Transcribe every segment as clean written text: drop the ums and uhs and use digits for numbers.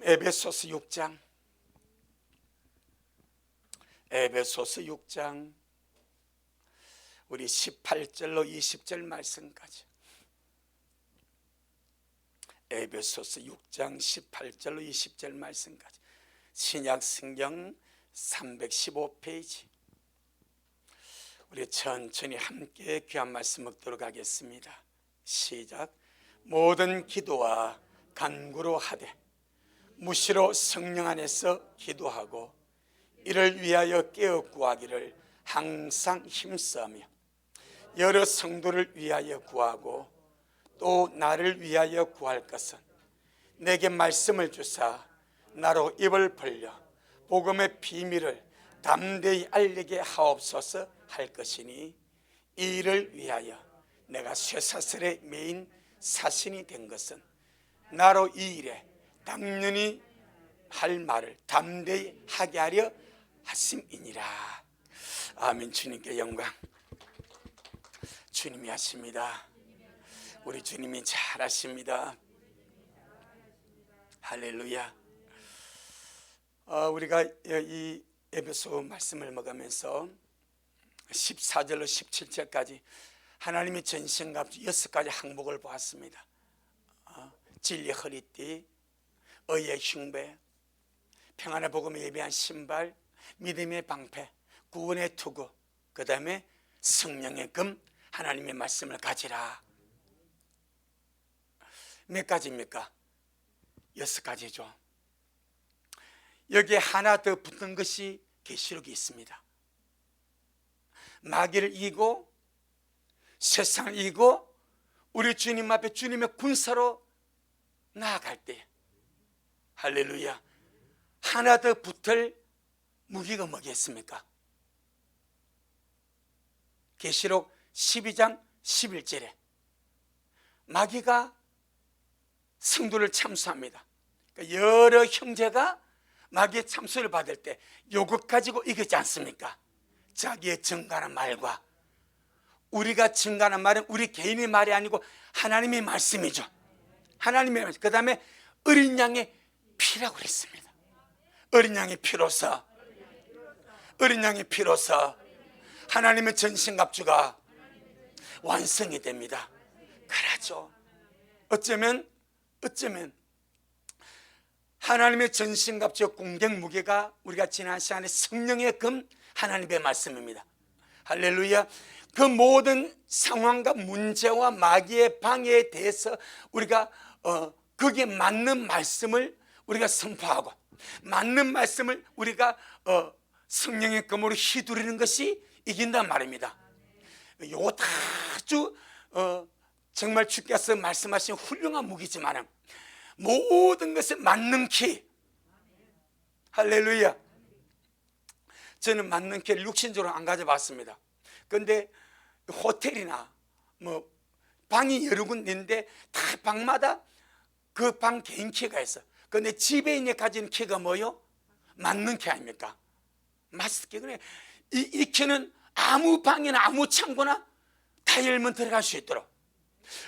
에베소서 6장 우리 18절로 20절 말씀까지. 에베소서 6장 18절로 20절 말씀까지. 신약 성경 315페이지. 우리 천천히 함께 귀한 말씀 먹도록 하겠습니다. 시작. 모든 기도와 간구로 하되 무시로 성령 안에서 기도하고 이를 위하여 깨어 구하기를 항상 힘써하며 여러 성도를 위하여 구하고 또 나를 위하여 구할 것은 내게 말씀을 주사 나로 입을 벌려 복음의 비밀을 담대히 알리게 하옵소서 할 것이니 이 일을 위하여 내가 쇠사슬에 매인 사신이 된 것은 나로 이 일에 당연히 할 말을 담대히 하게 하려 하심이니라. 아멘. 주님께 영광. 주님이 하십니다. 우리 주님이 잘하십니다. 할렐루야. 우리가 이 에베소 말씀을 먹으면서 14절로 17절까지 하나님의 전신갑주 6가지 항목을 보았습니다. 진리의 허리띠, 의의 흉배, 평안의 복음에 예비한 신발, 믿음의 방패, 구원의 투구, 그 다음에 성령의 금, 하나님의 말씀을 가지라. 몇 가지입니까? 6가지죠. 여기에 하나 더 붙은 것이 계시록이 있습니다. 마귀를 이기고 세상을 이기고 우리 주님 앞에 주님의 군사로 나아갈 때, 할렐루야, 하나 더 붙을 무기가 뭐겠습니까? 계시록 12장 11절에 마귀가 성도를 참수합니다. 그러니까 여러 형제가 마귀의 참수를 받을 때 요것 가지고 이기지 않습니까? 자기의 증가하는 말과, 우리가 증가하는 말은 우리 개인의 말이 아니고 하나님의 말씀이죠. 하나님의 말씀. 그 다음에 어린 양의 피라고 그랬습니다. 어린 양의 피로서, 어린 양의 피로서 하나님의 전신갑주가 완성이 됩니다. 그렇죠. 어쩌면 하나님의 전신갑주 공격 무게가 우리가 지난 시간에 성령의 금, 하나님의 말씀입니다. 할렐루야. 그 모든 상황과 문제와 마귀의 방해에 대해서 우리가 거기에 맞는 말씀을 우리가 선포하고, 맞는 말씀을 우리가 성령의 금으로 휘두르는 것이 이긴단 말입니다. 요거 다 아주 정말 주께서 말씀하신 훌륭한 무기지만 모든 것에 맞는 키. 할렐루야. 저는 맞는 키를 육신적으로 안 가져봤습니다. 그런데 호텔이나 뭐 방이 여러 군데 있는데 다 방마다 그 방 개인 키가 있어. 그런데 집에 있는 가진 키가 뭐요? 맞는 키 아닙니까? 맞게. 그래. 이 키는 아무 방이나 아무 창고나 다 열면 들어갈 수 있도록.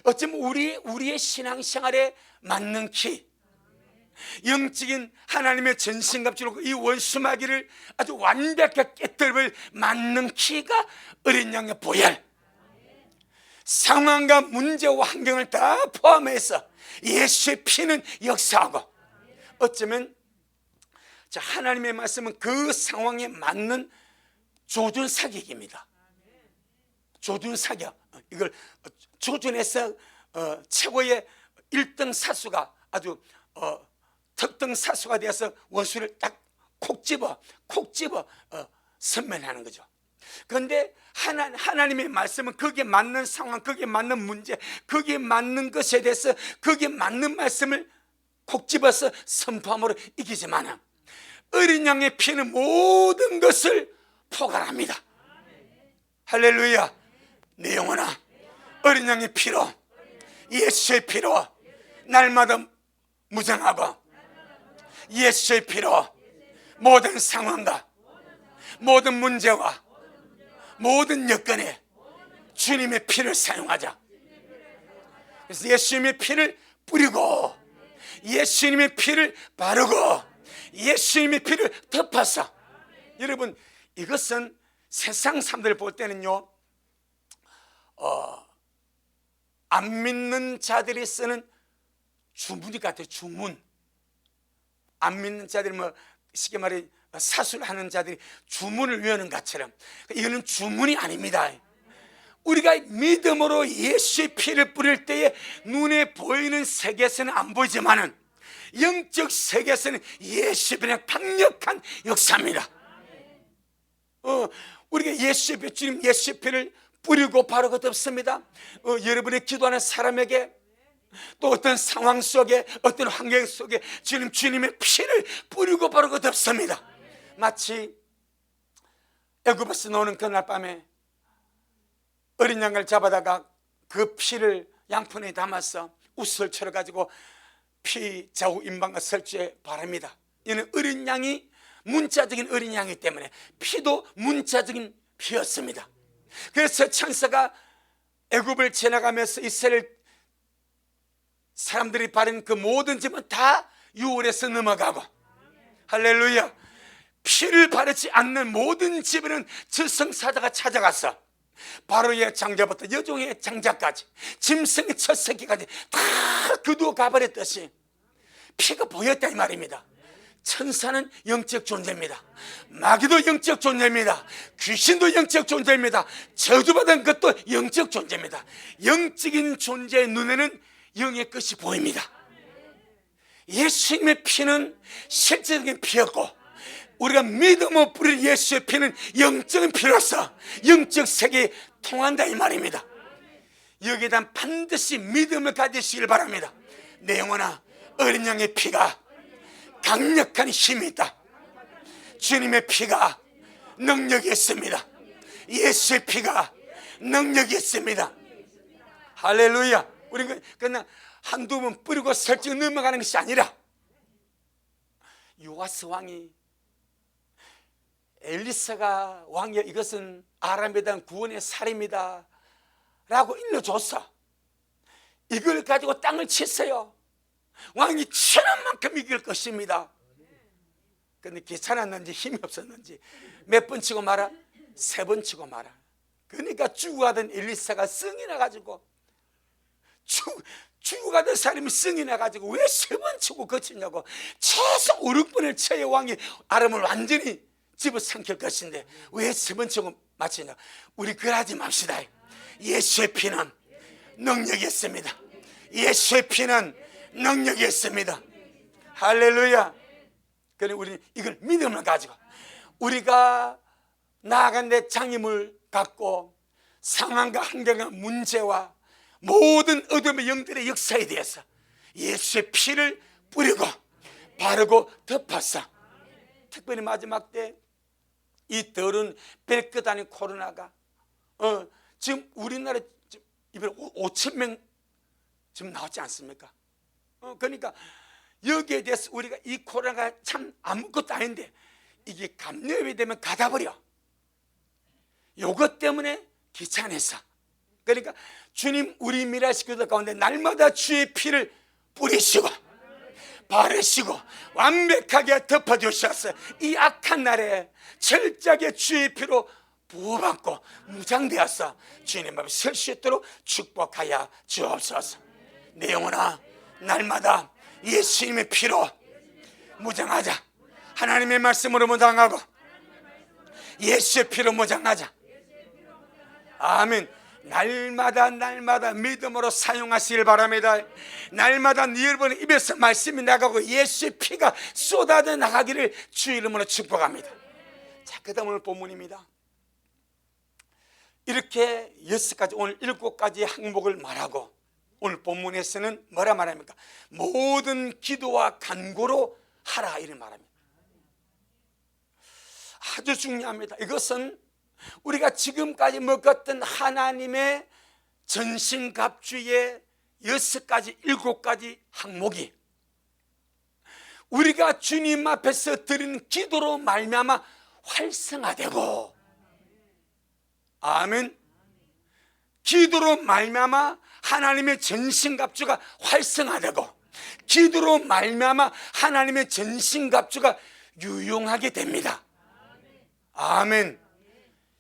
어쩌면 우리의 신앙생활에 맞는 키, 영적인 하나님의 전신갑주로 이 원수마귀를 아주 완벽하게 깨뜨릴 맞는 키가 어린 양의 보혈. 상황과 문제와 환경을 다 포함해서 예수의 피는 역사하고, 어쩌면 하나님의 말씀은 그 상황에 맞는 조준사격입니다. 조준사격. 이걸 조준해서 최고의 1등 사수가 아주 특등 사수가 되어서 원수를 딱 콕 집어 선면하는 거죠. 그런데 하나님의 말씀은 거기에 맞는 상황, 거기에 맞는 문제, 거기에 맞는 것에 대해서 거기에 맞는 말씀을 콕 집어서 선포함으로 이기지만, 어린 양의 피는 모든 것을 포괄합니다. 할렐루야. 내 영혼아, 어린 양의 피로, 예수의 피로 날마다 무장하고, 예수의 피로 모든 상황과 모든 문제와 모든 여건에 주님의 피를 사용하자. 그래서 예수님의 피를 뿌리고 예수님의 피를 바르고 예수님의 피를 덮어서. 여러분, 이것은 세상 사람들 볼 때는요, 안 믿는 자들이 쓰는 주문이 같아요. 주문. 안 믿는 자들이 뭐 쉽게 말해 사술하는 자들이 주문을 외우는 것처럼, 이거는 주문이 아닙니다. 우리가 믿음으로 예수의 피를 뿌릴 때에 눈에 보이는 세계에서는 안 보이지만은 영적 세계에서는 예수의 피는 강력한 역사입니다. 우리가 예수의 피, 주님 예수의 피를 뿌리고 바르고 덮습니다. 여러분의 기도하는 사람에게 또 어떤 상황 속에 어떤 환경 속에 주님의 피를 뿌리고 바르고 덮습니다. 마치 애굽에서 나오는 그날 밤에 어린 양을 잡아다가 그 피를 양푼에 담아서 우슬 쳐가지고 피 좌우 임방과 설주에 바릅니다. 이는 어린 양이 문자적인 어린 양이기 때문에 피도 문자적인 피였습니다. 그래서 천사가 애굽을 지나가면서 이스라엘 사람들이 바른 그 모든 집은 다 유월에서 넘어가고, 할렐루야, 피를 바르지 않는 모든 집에는 저승사자가 찾아가서 바로의 장자부터 여종의 장자까지 짐승의 첫 새끼까지 다 그도 가버렸듯이 피가 보였다 이 말입니다. 천사는 영적 존재입니다. 마귀도 영적 존재입니다. 귀신도 영적 존재입니다. 저주받은 것도 영적 존재입니다. 영적인 존재의 눈에는 영의 것이 보입니다. 예수님의 피는 실제적인 피였고, 우리가 믿음으로 뿌릴 예수의 피는 영적인 피로서 영적 세계에 통한다 이 말입니다. 여기에 대한 반드시 믿음을 가지시길 바랍니다. 내 영혼아, 어린 양의 피가 강력한 힘이 있다. 주님의 피가 능력이 있습니다. 예수의 피가 능력이 있습니다. 할렐루야. 우리가 그냥 한두 번 뿌리고 설정 넘어가는 것이 아니라, 요아스 왕이 엘리사가 왕이여 이것은 아람에 대한 구원의 살입니다 라고 일러줬어. 이걸 가지고 땅을 쳤어요. 왕이 치는 만큼 이길 것입니다. 그런데 귀찮았는지 힘이 없었는지 몇 번 치고 말아? 3번 치고 말아. 그러니까 죽어가던 엘리사가 성이 나가지고, 죽어가던 사람이 성이 나가지고 왜 3번 치고 거치냐고, 최소 5, 6번을 쳐야 왕이 아람을 완전히 집어삼킬 것인데 왜 3번 치고 마치냐. 우리 그러지 맙시다. 예수의 피는 능력이 있습니다. 예수의 피는 능력이 있습니다. 할렐루야. 그러니 우리는 이걸 믿음을 가지고, 우리가 나아간데 장애물 갖고 상황과 환경과 문제와 모든 어둠의 영들의 역사에 대해서 예수의 피를 뿌리고 바르고 덮어서, 특별히 마지막 때 이 더러운 벨끝 아닌 코로나가 지금 우리나라에 이번에 5천 명 지금 나왔지 않습니까? 그러니까 여기에 대해서 우리가 이 코로나가 참 아무것도 아닌데 이게 감염이 되면 가다버려. 요것 때문에 귀찮아서. 그러니까 주님 우리 미라시교도 가운데 날마다 주의 피를 뿌리시고 바르시고 완벽하게 덮어주셨어요. 이 악한 날에 철저하게 주의 피로 부어받고 무장되어서 주님 앞에 설 수 있도록 축복하여 주옵소서. 내 영혼아, 날마다 예수님의 피로 무장하자. 하나님의 말씀으로 무장하고 예수의 피로 무장하자. 아멘. 날마다 믿음으로 사용하시길 바랍니다. 날마다 여러분의 입에서 말씀이 나가고 예수의 피가 쏟아져 나가기를 주 이름으로 축복합니다. 자, 그 다음 오늘 본문입니다. 이렇게 6가지, 오늘 7가지 항목을 말하고 오늘 본문에서는 뭐라 말합니까? 모든 기도와 간구로 하라 이런 말합니다. 아주 중요합니다. 이것은 우리가 지금까지 먹었던 하나님의 전신갑주의 6가지, 7가지 항목이 우리가 주님 앞에서 드린 기도로 말미암아 활성화되고, 아멘. 기도로 말미암아 하나님의 전신갑주가 활성화되고 기도로 말미암아 하나님의 전신갑주가 유용하게 됩니다. 아멘.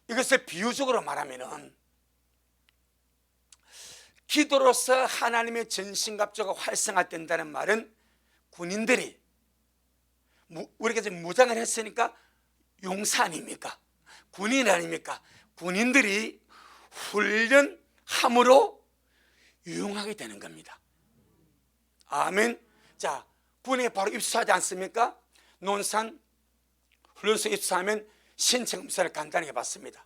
이것을 비유적으로 말하면은 기도로서 하나님의 전신갑주가 활성화된다는 말은 군인들이 우리가 지금 무장을 했으니까 용사 아닙니까? 군인 아닙니까? 군인들이 훈련함으로 유용하게 되는 겁니다. 아멘. 자, 군에 바로 입수하지 않습니까? 논산 훈련소 입수하면 신체 검사를 간단하게 받습니다.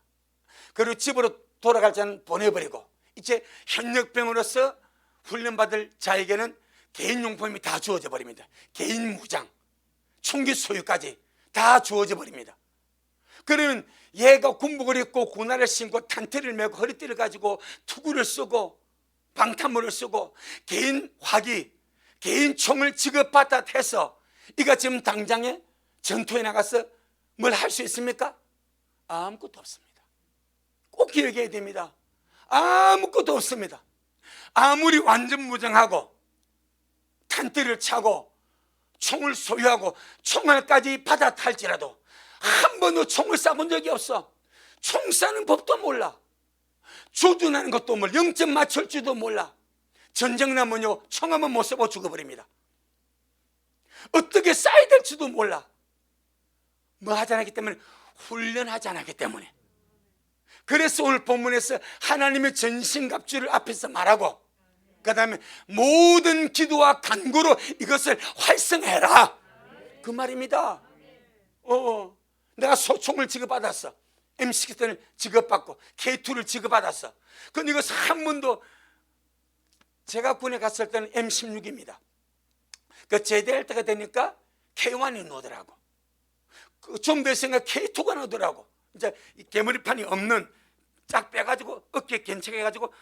그리고 집으로 돌아갈 때는 보내버리고, 이제 현역병으로서 훈련받을 자에게는 개인용품이 다 주어져 버립니다. 개인 무장, 총기 소유까지 다 주어져 버립니다. 그러면 얘가 군복을 입고 군화를 신고 탄테를 메고 허리띠를 가지고 투구를 쓰고 방탄물을 쓰고 개인 화기, 개인 총을 지급받아 해서 이가 지금 당장에 전투에 나가서 뭘 할 수 있습니까? 아무것도 없습니다. 꼭 기억해야 됩니다. 아무것도 없습니다. 아무리 완전 무장하고 탄띠를 차고 총을 소유하고 총알까지 받아 탈지라도 한 번도 총을 쏴본 적이 없어. 총 쏴는 법도 몰라. 조준하는 것도 몰라. 0점 맞출 줄도 몰라. 전쟁 나면요 총하면 못 쏘고 죽어버립니다. 어떻게 쏴야 될지도 몰라. 뭐 하지 않았기 때문에, 훈련하지 않았기 때문에. 그래서 오늘 본문에서 하나님의 전신갑주를 앞에서 말하고, 그 다음에 모든 기도와 간구로 이것을 활성해라, 그 말입니다. 내가 소총을 지급받았어. M16을 지급받고 K2를 지급받았어. 근데 이것을 한 번도, 제가 군에 갔을 때는 M16입니다. 그 제대할 때가 되니까 K1이 나오더라고. 좀 됐으니까 K2가 나오더라고. 이제 개머리판이 없는, 쫙 빼가지고 어깨에 견착해가지고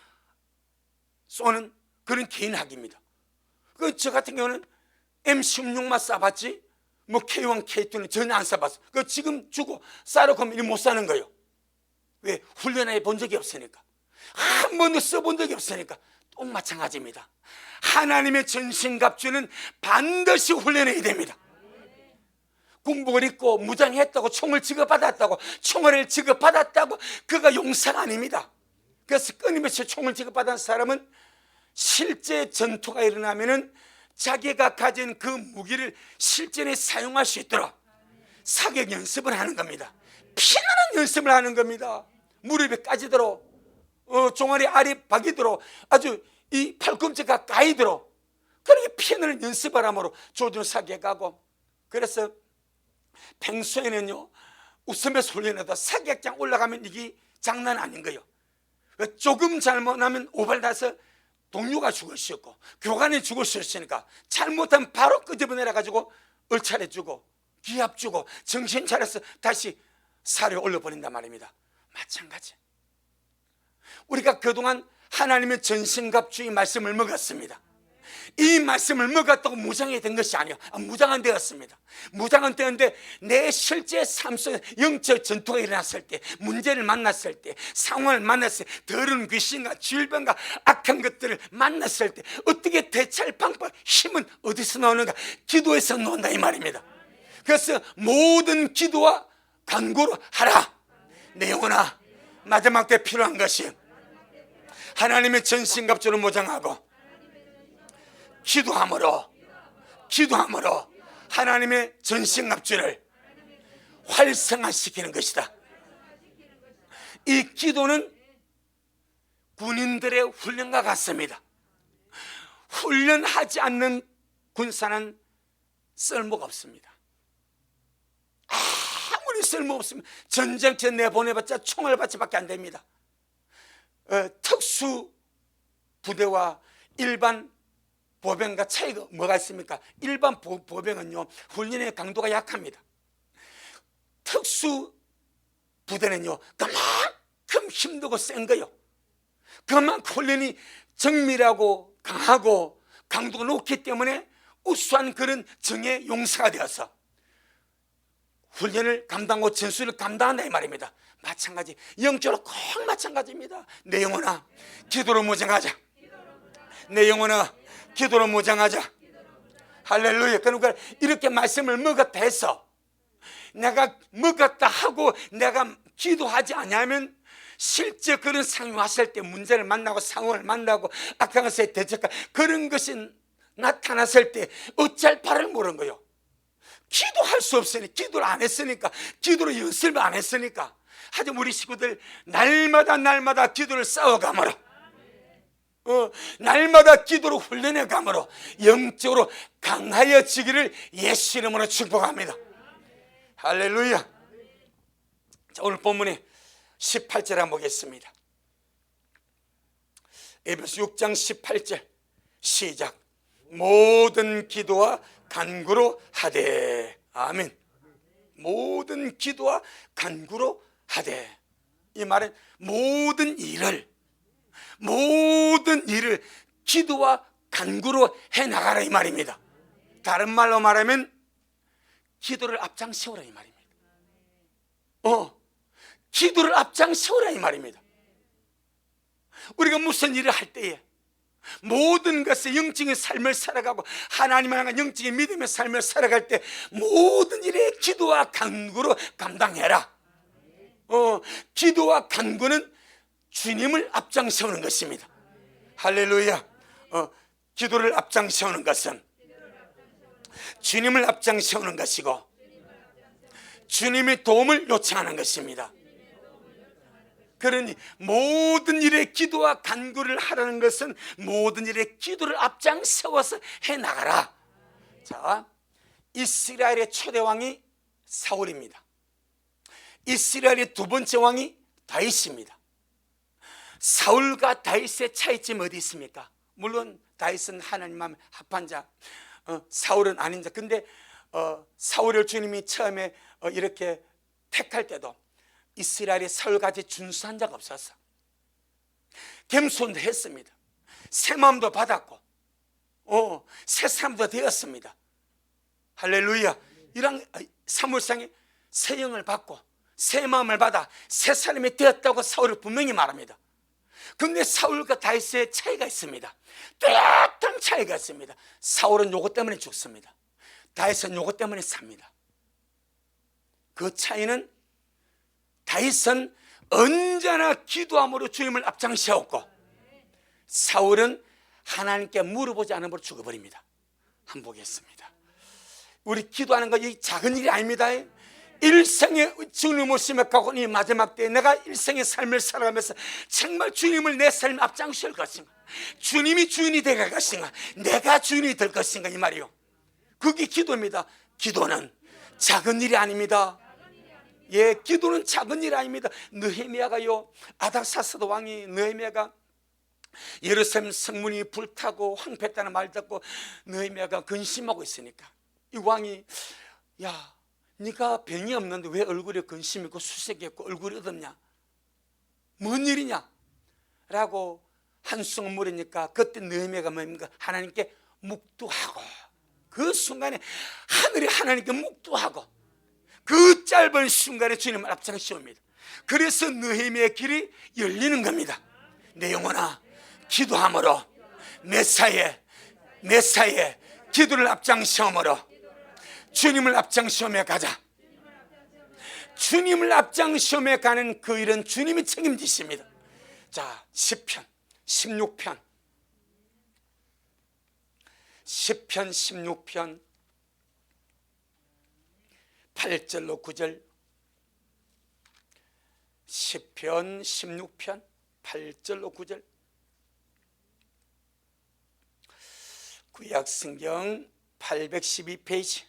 쏘는 그런 개인학입니다. 저 같은 경우는 M16만 쏴봤지 뭐 K1, K2는 전혀 안 쏴봤어. 지금 주고 쏴놓고 하면 못 쏴는 거예요. 왜? 훈련해 본 적이 없으니까. 한 번도 써본 적이 없으니까. 또 마찬가지입니다. 하나님의 전신갑주는 반드시 훈련해야 됩니다. 군복을 입고 무장했다고, 총을 지급받았다고, 총알을 지급받았다고 그가 용사가 아닙니다. 그래서 끊임없이 총을 지급받은 사람은 실제 전투가 일어나면은 자기가 가진 그 무기를 실전에 사용할 수 있도록 사격 연습을 하는 겁니다. 피나는 연습을 하는 겁니다. 무릎이 까지도록, 종아리 알이 박이도록, 아주 이 팔꿈치가 까이도록 그렇게 피나는 연습을 함으로 조준 사격하고. 그래서 평소에는요 웃으면서 훈련해도 사격장 올라가면 이게 장난 아닌 거예요. 조금 잘못하면 오발나서 동료가 죽을 수 있고 교관이 죽을 수 있으니까, 잘못하면 바로 끄집어내려 가지고 얼차려 주고 기합 주고 정신 차려서 다시 살에 올려버린단 말입니다. 마찬가지, 우리가 그동안 하나님의 전신갑주의 말씀을 먹었습니다. 이 말씀을 먹었다고 무장이 된 것이 아니에요. 무장은 되었습니다. 무장은 되었는데 내 실제 삶 속에 영적 전투가 일어났을 때, 문제를 만났을 때, 상황을 만났을 때, 더러운 귀신과 질병과 악한 것들을 만났을 때 어떻게 대처할 방법, 힘은 어디서 나오는가? 기도에서 나온다 이 말입니다. 그래서 모든 기도와 간구로 하라. 내 영혼아, 마지막 때 필요한 것이 하나님의 전신갑주를 무장하고 기도함으로 하나님의 전신갑주를 활성화시키는 것이다. 이 기도는 군인들의 훈련과 같습니다. 훈련하지 않는 군사는 쓸모가 없습니다. 아무리 쓸모 없으면 전쟁터에 내보내봤자 총알받지밖에 안 됩니다. 특수 부대와 일반 보병과 차이가 뭐가 있습니까? 일반 보병은요 훈련의 강도가 약합니다. 특수 부대는요 그만큼 힘들고 센 거예요. 그만큼 훈련이 정밀하고 강하고 강도가 높기 때문에 우수한 그런 정예 용사가 되어서 훈련을 감당하고 전술을 감당한다 이 말입니다. 마찬가지, 영적으로 꼭 마찬가지입니다. 내 영혼아 기도로 무장하자. 내 영혼아 기도로 무장하자. 할렐루야. 그러니까 이렇게 말씀을 먹었다 해서 내가 먹었다 하고 내가 기도하지 않으면 실제 그런 상황이 왔을 때 문제를 만나고 상황을 만나고 악한 것에 대적하고 그런 것이 나타났을 때 어찌할 바를 모르는 거예요. 기도할 수 없으니 기도를 안 했으니까 기도로 연습을 안 했으니까. 하지만 우리 식구들 날마다 기도를 쌓아감으로 날마다 기도로 훈련해 감으로 영적으로 강하여지기를 예수 이름으로 축복합니다. 할렐루야. 자, 오늘 본문에 18절 한번 보겠습니다. 에베소 6장 18절 시작. 모든 기도와 간구로 하되. 아멘. 모든 기도와 간구로 하되. 이 말은 모든 일을 기도와 간구로 해나가라 이 말입니다. 다른 말로 말하면 기도를 앞장세우라 이 말입니다. 기도를 앞장세우라 이 말입니다. 우리가 무슨 일을 할 때에 모든 것에 영적인 삶을 살아가고 하나님을 향한 영적인 믿음의 삶을 살아갈 때 모든 일에 기도와 간구로 감당해라. 기도와 간구는 주님을 앞장세우는 것입니다. 할렐루야. 기도를 앞장세우는 것은 주님을 앞장세우는 것이고 주님의 도움을 요청하는 것입니다. 그러니 모든 일에 기도와 간구를 하라는 것은 모든 일에 기도를 앞장세워서 해나가라. 자, 이스라엘의 초대 왕이 사울입니다. 이스라엘의 두 번째 왕이 다윗입니다. 사울과 다윗의 차이점 어디 있습니까? 물론 다윗은 하나님과 합한 자, 사울은 아닌 자. 근데 사울을 주님이 처음에 이렇게 택할 때도 이스라엘이 사울같이 준수한 자가 없었어. 겸손도 했습니다. 새 마음도 받았고 새 사람도 되었습니다. 할렐루야. 이런 사무엘상에 새 영을 받고 새 마음을 받아 새 사람이 되었다고 사울을 분명히 말합니다. 그런데 사울과 다윗의 차이가 있습니다. 뚜렷한 차이가 있습니다. 사울은 요거 때문에 죽습니다. 다윗은 요거 때문에 삽니다. 그 차이는 다윗은 언제나 기도함으로 주님을 앞장세웠고 사울은 하나님께 물어보지 않음으로 죽어버립니다. 한번 보겠습니다. 우리 기도하는 거 이 작은 일이 아닙니다. 일생에 주님을 심각하고 이 마지막 때에 내가 일생의 삶을 살아가면서 정말 주님을 내 삶 앞장설 것인가, 주님이 주인이 되갈 것인가, 내가 주인이 될 것인가, 이 말이요. 그게 기도입니다. 기도는 작은 일이 아닙니다. 예, 기도는 작은 일 아닙니다. 느헤미야가요, 아닥사스도 왕이 느헤미야가 예루살렘 성문이 불타고 황폐했다는 말 듣고 느헤미야가 근심하고 있으니까 이 왕이, 야, 네가 병이 없는데 왜 얼굴에 근심이 있고 수색이 있고 얼굴이 어둡냐, 뭔 일이냐 라고 한숨을 물으니까 그때 느헤미야가 뭡니까? 하나님께 묵두하고, 그 순간에 하늘이 하나님께 묵두하고 그 짧은 순간에 주님을 앞장세웁니다. 그래서 느헤미야의 길이 열리는 겁니다. 내 영혼아, 기도함으로 메사에 기도를 앞장세움으로 주님을 앞장세우며 가자. 주님을 앞장세우며 가는 그 일은 주님이 책임지십니다. 자, 시편 16편 8절로 9절. 시편 16편 8절로 9절. 구약성경 812페이지.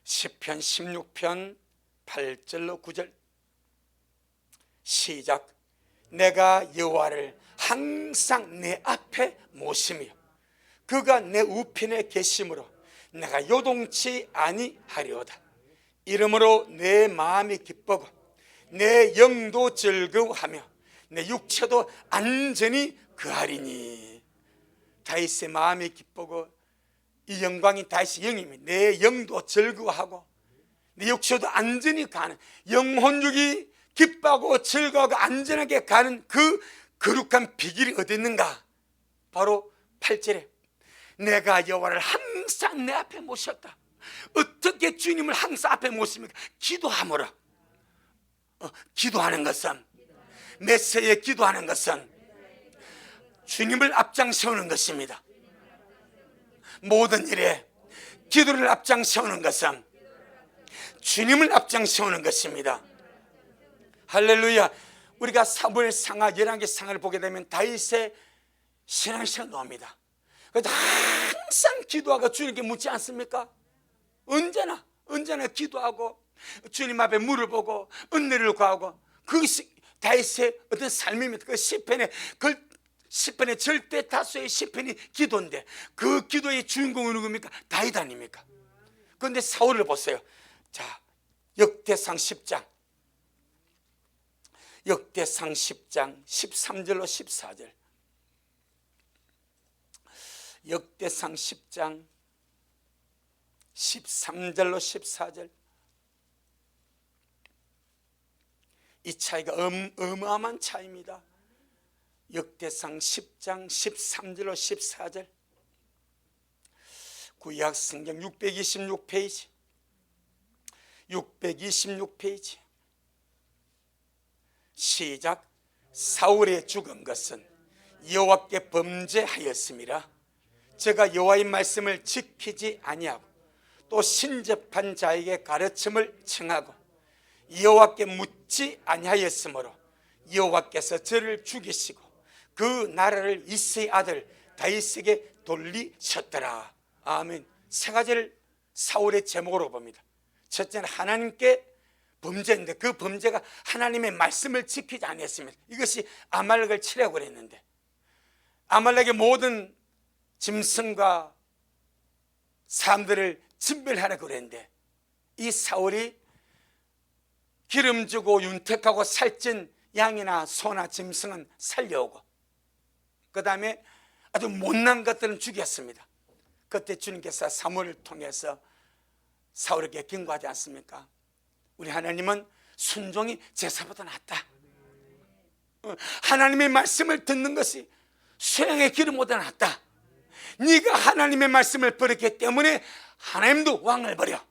시편 16편 8절로 9절. 시작. 내가 여호와를 항상 내 앞에 모시며 그가 내 우편에 계심으로 내가 요동치 아니하리오다. 이러므로 내 마음이 기쁘고 내 영도 즐거워하며 내 육체도 안전히 거하리니. 다윗의 마음이 기쁘고 이 영광이 다윗의 영이며 내 영도 즐거워하고 내 육체도 안전히 가는, 영혼육이 기뻐하고 즐거워하고 안전하게 가는 그 거룩한 비결이 어디 있는가? 바로 8절에 내가 여호와를 항상 내 앞에 모셨다. 어떻게 주님을 항상 앞에 모십니까? 기도함으로. 기도하는 것은, 메시아에 기도하는 것은 주님을 앞장세우는 것입니다. 모든 일에 기도를 앞장세우는 것은 주님을 앞장세우는 것입니다. 할렐루야. 우리가 사무엘상하 열왕기상하를 보게 되면 다윗의 신앙생활 나옵니다. 그래서 항상 기도하고 주님께 묻지 않습니까? 언제나 기도하고 주님 앞에 물어보고 은혜를 구하고, 그것이 다윗의 어떤 삶입니다. 그 시편의 절대 다수의 시편이 기도인데, 그 기도의 주인공은 누굽니까? 다윗 아닙니까? 그런데 사울을 보세요. 자, 역대상 10장 13절로 14절. 역대상 10장 13절로 14절. 이 차이가 어마어마한 차이입니다. 역대상 10장 13절로 14절. 구약 성경 626페이지 626페이지. 시작. 사울의 죽은 것은 여호와께 범죄하였음이라. 제가 여호와의 말씀을 지키지 아니하고 또 신접한 자에게 가르침을 청하고 여호와께 묻지 아니하였으므로 여호와께서 저를 죽이시고 그 나라를 이새의 아들 다윗에게 돌리셨더라. 아멘. 세 가지를 사울의 제목으로 봅니다. 첫째는 하나님께 범죄인데, 그 범죄가 하나님의 말씀을 지키지 않았습니다. 이것이 아말렉을 치려고 그랬는데, 아말렉의 모든 짐승과 사람들을 진멸하려고 그랬는데, 이 사울이 기름지고 윤택하고 살찐 양이나 소나 짐승은 살려오고, 그 다음에 아주 못난 것들은 죽였습니다. 그때 주님께서 사무엘을 통해서 사울에게 경고하지 않습니까? 우리 하나님은 순종이 제사보다 낫다. 하나님의 말씀을 듣는 것이 수양의 기름보다 낫다. 네가 하나님의 말씀을 버렸기 때문에 하나님도 왕을 버려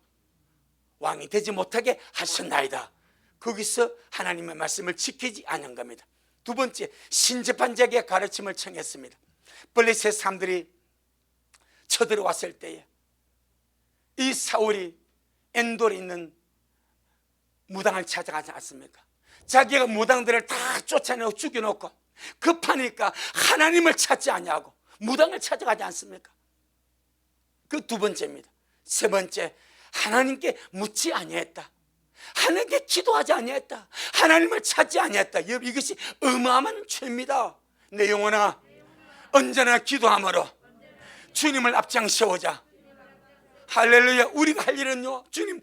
왕이 되지 못하게 하셨나이다. 거기서 하나님의 말씀을 지키지 않은 겁니다. 두 번째, 신접한 자에게 가르침을 청했습니다. 블레셋 사람들이 쳐들어왔을 때에 이 사울이 엔돌에 있는 무당을 찾아가지 않습니까? 자기가 무당들을 다 쫓아내고 죽여놓고 급하니까 하나님을 찾지 않냐고 무당을 찾아가지 않습니까? 그 두 번째입니다. 세 번째, 하나님께 묻지 아니했다. 하나님께 기도하지 아니했다. 하나님을 찾지 아니했다. 이것이 어마어마한 죄입니다. 내 영혼아, 언제나 기도함으로 주님을 앞장세우자. 할렐루야. 우리가 할 일은요, 주님,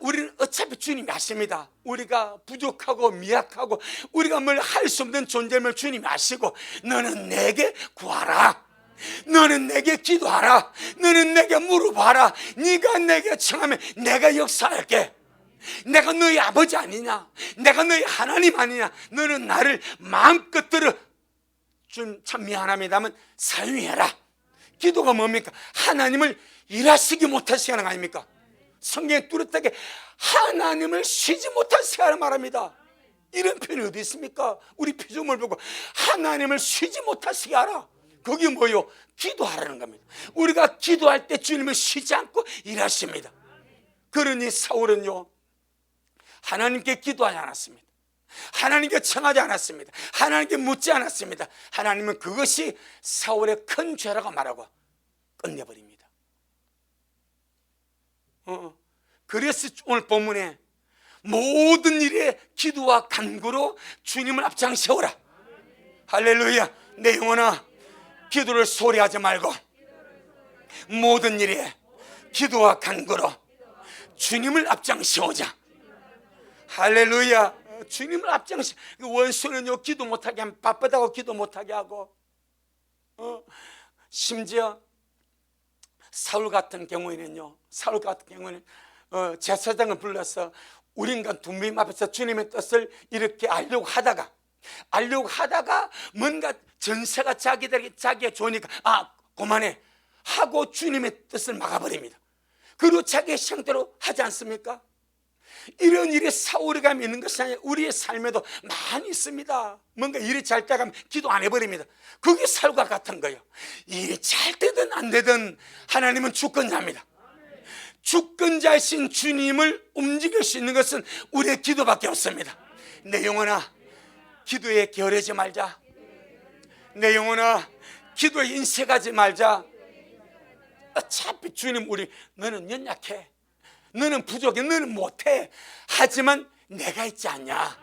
우리는 어차피 주님이 아십니다. 우리가 부족하고 미약하고 우리가 뭘 할 수 없는 존재임을 주님이 아시고, 너는 내게 구하라, 너는 내게 기도하라, 너는 내게 물어봐라. 네가 내게 청하면 내가 역사할게. 내가 너희 아버지 아니냐, 내가 너희 하나님 아니냐. 너는 나를 마음껏 들어. 좀 참 미안합니다만 사용해라. 기도가 뭡니까? 하나님을 일하시기 못할 시간 아닙니까? 성경에 뚜렷하게 하나님을 쉬지 못할 시간을 말합니다. 이런 표현이 어디 있습니까? 우리 피조물 보고 하나님을 쉬지 못할 시간이라. 그게 뭐요? 기도하라는 겁니다. 우리가 기도할 때 주님은 쉬지 않고 일하십니다. 그러니 사울은요, 하나님께 기도하지 않았습니다. 하나님께 청하지 않았습니다. 하나님께 묻지 않았습니다. 하나님은 그것이 사울의 큰 죄라고 말하고 끝내버립니다. 그래서 오늘 본문에 모든 일에 기도와 간구로 주님을 앞장세워라. 할렐루야. 내 영혼아, 기도를 소홀히 하지 말고 모든 일에 기도와 간구로 주님을 앞장세우자. 할렐루야. 주님을 앞장세. 원수는요, 기도 못하게 하면 바쁘다고 기도 못하게 하고, 심지어 사울 같은 경우에는 제사장을 불러서 우리 인간 두님 앞에서 주님의 뜻을 이렇게 알려고 하다가 뭔가 전세가 자기가 좋으니까 그만해, 하고 주님의 뜻을 막아버립니다. 그리고 자기의 형태로 하지 않습니까? 이런 일이 사오리감이 있는 것이 아니라 우리의 삶에도 많이 있습니다. 뭔가 일이 잘 돼가면 기도 안 해버립니다. 그게 살과 같은 거예요. 일이 잘 되든 안 되든 하나님은 주권자입니다. 주권자이신 주님을 움직일 수 있는 것은 우리의 기도밖에 없습니다. 내 영혼아, 기도에 게으르지 말자. 내 영혼아, 기도에 인색하지 말자. 어차피 주님, 너는 연약해, 너는 부족해, 너는 못해. 하지만 내가 있지 않냐?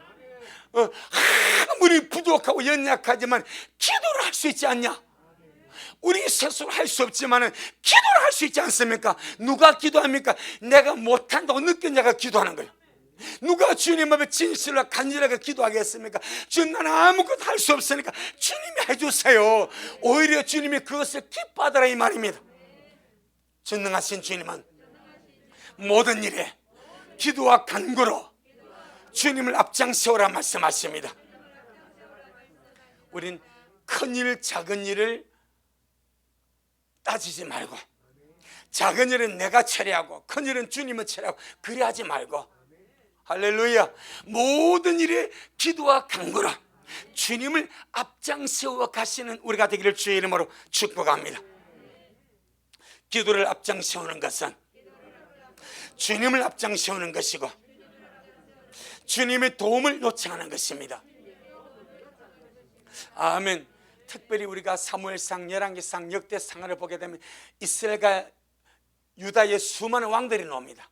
아무리 부족하고 연약하지만 기도를 할 수 있지 않냐? 우리 스스로 할 수 없지만 기도를 할 수 있지 않습니까? 누가 기도합니까? 내가 못한다고 느낀 자가 기도하는 거예요. 누가 주님 앞에 진실로 간절하게 기도하겠습니까? 주님, 나는 아무것도 할 수 없으니까 주님이 해주세요. 오히려 주님이 그것을 기뻐하더라 이 말입니다. 전능하신 주님은 모든 일에 기도와 간구로 주님을 앞장세우라 말씀하십니다. 우린 큰일 작은 일을 따지지 말고, 작은 일은 내가 처리하고 큰 일은 주님은 처리하고 그래 하지 말고, 할렐루야, 모든 일에 기도와 간구로 주님을 앞장세워 가시는 우리가 되기를 주의 이름으로 축복합니다. 기도를 앞장세우는 것은 주님을 앞장세우는 것이고 주님의 도움을 요청하는 것입니다. 아멘. 특별히 우리가 사무엘상, 열왕기상, 역대상을 보게 되면 이스라엘과 유다의 수많은 왕들이 나옵니다.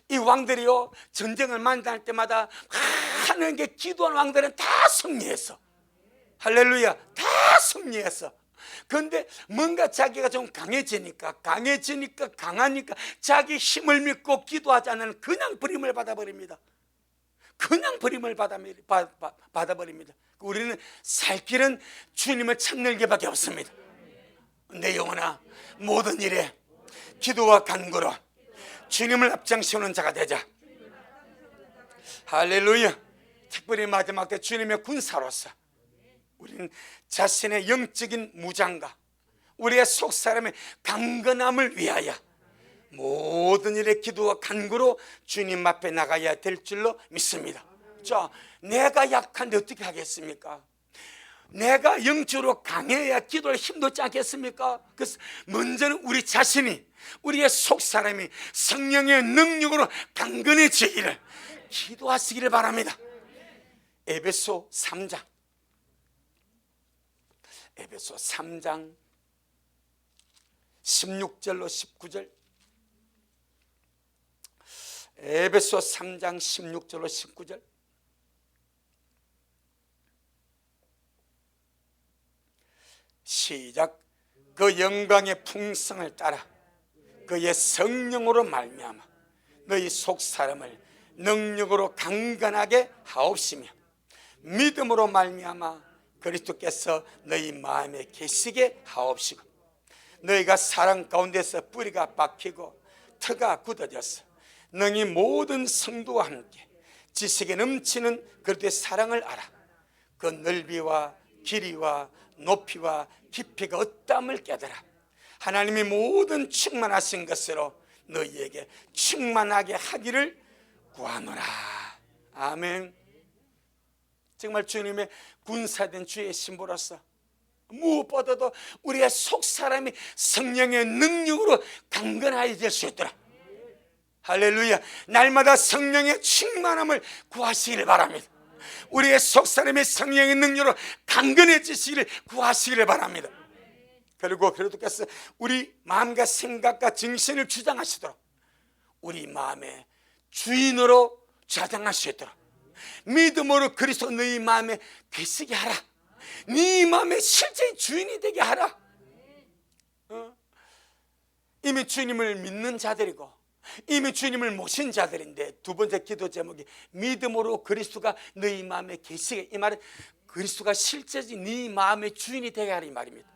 이 왕들이요, 전쟁을 만날 때마다 하는 게 기도한 왕들은 다 승리했어. 할렐루야, 다 승리했어. 그런데 뭔가 자기가 좀 강하니까 자기 힘을 믿고 기도하지 않는 그냥 버림을 받아버립니다. 그냥 버림을 받아버립니다. 우리는 살 길은 주님을 찾는 게밖에 없습니다. 내 영혼아, 모든 일에 기도와 간구로 주님을 앞장세우는 자가 되자. 할렐루야. 특별히 마지막 때 주님의 군사로서 우리는 자신의 영적인 무장과 우리의 속사람의 강건함을 위하여 모든 일에 기도와 간구로 주님 앞에 나가야 될 줄로 믿습니다. 자, 내가 약한데 어떻게 하겠습니까? 내가 영적으로 강해야 기도할 힘도 있지 않겠습니까? 그래서 먼저는 우리 자신이, 우리의 속사람이 성령의 능력으로 강건해지기를 기도하시기를 바랍니다. 에베소 3장 16절로 19절, 에베소 3장 16절로 19절. 시작. 그 영광의 풍성을 따라 그의 성령으로 말미암아 너희 속사람을 능력으로 강건하게 하옵시며 믿음으로 말미암아 그리스도께서 너희 마음에 계시게 하옵시고 너희가 사랑 가운데서 뿌리가 박히고 터가 굳어져서 너희 모든 성도와 함께 지식에 넘치는 그리스도의 사랑을 알아. 그 넓이와 길이와 높이와 깊이가 어떠함을 깨달아 하나님이 모든 충만하신 것으로 너희에게 충만하게 하기를 구하노라. 아멘. 정말 주님의 군사된 주의 신부로서 무엇보다도 우리의 속사람이 성령의 능력으로 강건하게 될 수 있도록, 할렐루야, 날마다 성령의 충만함을 구하시기를 바랍니다. 우리의 속사람의 성령의 능력으로 강건해지시기를 구하시기를 바랍니다. 그리고 그리스도께서 우리 마음과 생각과 정신을 주장하시도록 우리 마음의 주인으로 좌장할 수 있도록 믿음으로 그리스도 너희 마음에 계시게 하라. 네 마음의 실제 주인이 되게 하라. 이미 주님을 믿는 자들이고 이미 주님을 모신 자들인데, 두 번째 기도 제목이 믿음으로 그리스도가 너희 마음에 계시게. 이 말은 그리스도가 실제적인 네 마음의 주인이 되게 하라 이 말입니다.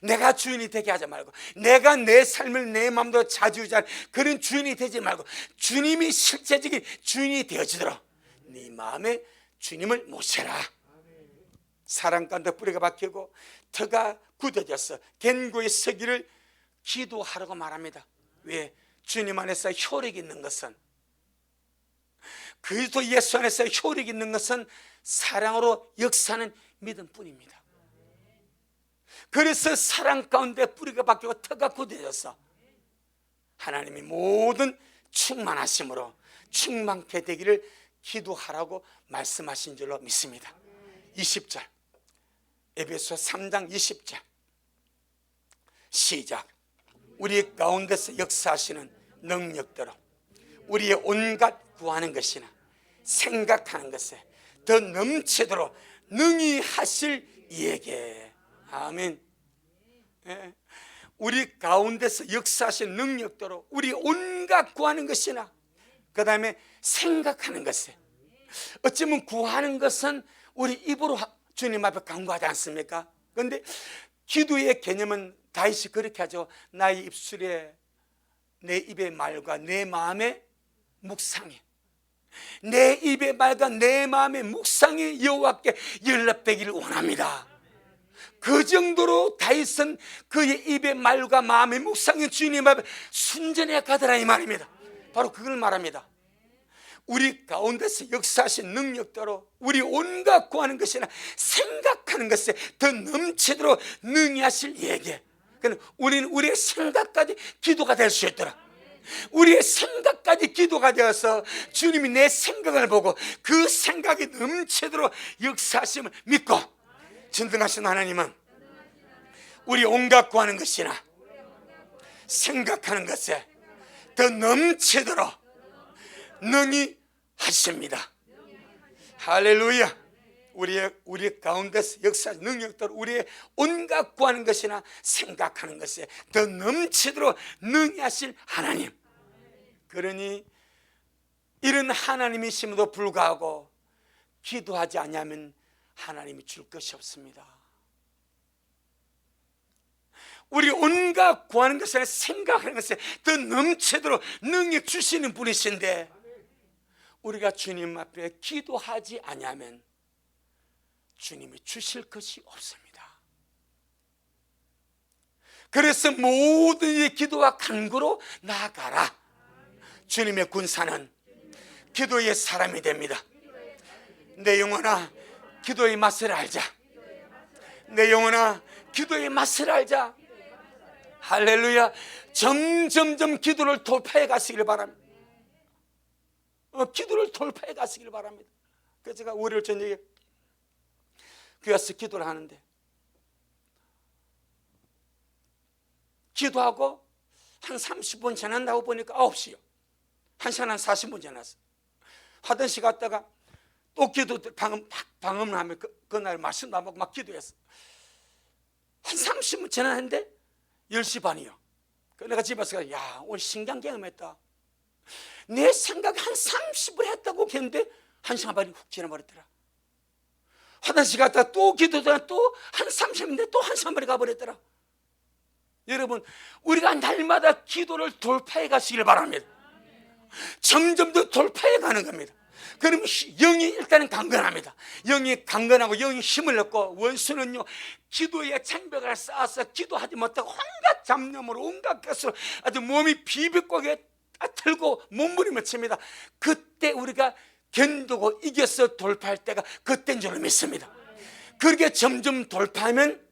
내가 주인이 되게 하지 말고, 내가 내 삶을 내 마음대로 자주유지하는 그런 주인이 되지 말고 주님이 실제적인 주인이 되어지도록 네 마음에 주님을 모셔라. 사랑 가운데 뿌리가 박히고 터가 굳어져서 견고히 서기를 기도하라고 말합니다. 왜? 주님 안에서 효력이 있는 것은, 그리스도 예수 안에서 효력이 있는 것은 사랑으로 역사하는 믿음뿐입니다. 그래서 사랑 가운데 뿌리가 박히고 터가 굳어져서 하나님이 모든 충만하심으로 충만케 되기를 기도하라고 말씀하신 줄로 믿습니다. 20절, 에베소 3장 20절 시작. 우리 가운데서 역사하시는 능력대로 우리의 온갖 구하는 것이나 생각하는 것에 더 넘치도록 능히 하실 이에게. 아멘. 예. 우리 가운데서 역사하신 능력대로 우리 온갖 구하는 것이나 그 다음에 생각하는 것에, 어쩌면 구하는 것은 우리 입으로 주님 앞에 간구하지 않습니까? 그런데 기도의 개념은 다윗이 그렇게 하죠. 나의 입술에, 내 입의 말과 내 마음의 묵상에, 내 입의 말과 내 마음의 묵상이 여호와께 연락되기를 원합니다. 그 정도로 다윗은 그의 입의 말과 마음의 묵상이 주님 앞에 순전해 가더라 이 말입니다. 바로 그걸 말합니다. 우리 가운데서 역사하신 능력대로 우리 온갖 구하는 것이나 생각하는 것에 더 넘치도록 능히 하실 이에게. 우리는 우리의 생각까지 기도가 될 수 있더라. 우리의 생각까지 기도가 되어서 주님이 내 생각을 보고 그 생각이 넘치도록 역사하심을 믿고, 전능하신 하나님은 우리 온갖 구하는 것이나 생각하는 것에 더 넘치도록 능히 하십니다. 할렐루야. 우리 가운데서 역사 능력대로 우리의 온갖 구하는 것이나 생각하는 것에 더 넘치도록 능히 하실 하나님. 그러니 이런 하나님이심에도 불구하고 기도하지 않으면 하나님이 줄 것이 없습니다. 우리 온갖 구하는 것이나 생각하는 것에 더 넘치도록 능히 주시는 분이신데, 우리가 주님 앞에 기도하지 않으면 주님이 주실 것이 없습니다. 그래서 모든 이 기도와 간구로 나아가라. 주님의 군사는 기도의 사람이 됩니다. 내 영혼아, 기도의 맛을 알자. 내 영혼아, 기도의 맛을 알자. 할렐루야. 점점점 기도를 돌파해 가시길 바랍니다. 기도를 돌파해 가시길 바랍니다. 그래서 제가 월요일 저녁에 교회 와서 기도를 하는데, 기도하고 한 30분 지난다고 보니까 9시요. 1시간 한 40분 지났어. 화장실 갔다가 또 기도 방음을 하면 그날 말씀도 안 먹고 막 기도했어. 한 30분 지났는데 10시 반이요. 내가 집에 와서 야, 오늘 신기한 경험했다. 내 생각이 한 30분 했다고 했는데 1시간 반이 훅 지나버렸더라. 화장실 갔다가 또 기도하다가 또 한 30분인데 또 1시간 반이 가버렸더라. 여러분, 우리가 날마다 기도를 돌파해 가시길 바랍니다. 점점 더 돌파해 가는 겁니다. 그러면 영이 일단은 강건합니다. 영이 강건하고 영이 힘을 얻고, 원수는요 기도의 장벽을 쌓아서 기도하지 못하고 온갖 잡념으로 온갖 것으로 아주 몸이 비비꼬게 들고 몸부림을 칩니다. 그때 우리가 견디고 이겨서 돌파할 때가 그때인 줄 믿습니다. 그렇게 점점 돌파하면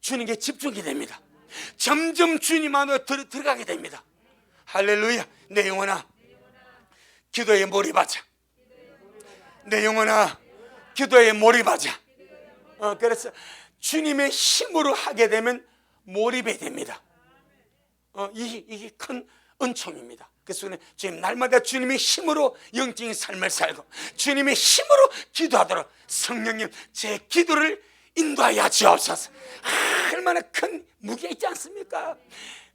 주님께 집중이 됩니다. 점점 주님 안으로 들어가게 됩니다. 할렐루야. 내 영혼아, 기도에 몰입하자. 내 영혼아, 기도에 몰입하자. 그래서 주님의 힘으로 하게 되면 몰입이 됩니다. 이게 큰 은총입니다. 그래서 주님 날마다 주님의 힘으로 영적인 삶을 살고 주님의 힘으로 기도하도록 성령님 제 기도를 인도하여 주옵소서. 얼마나 큰 무게가 있지 않습니까?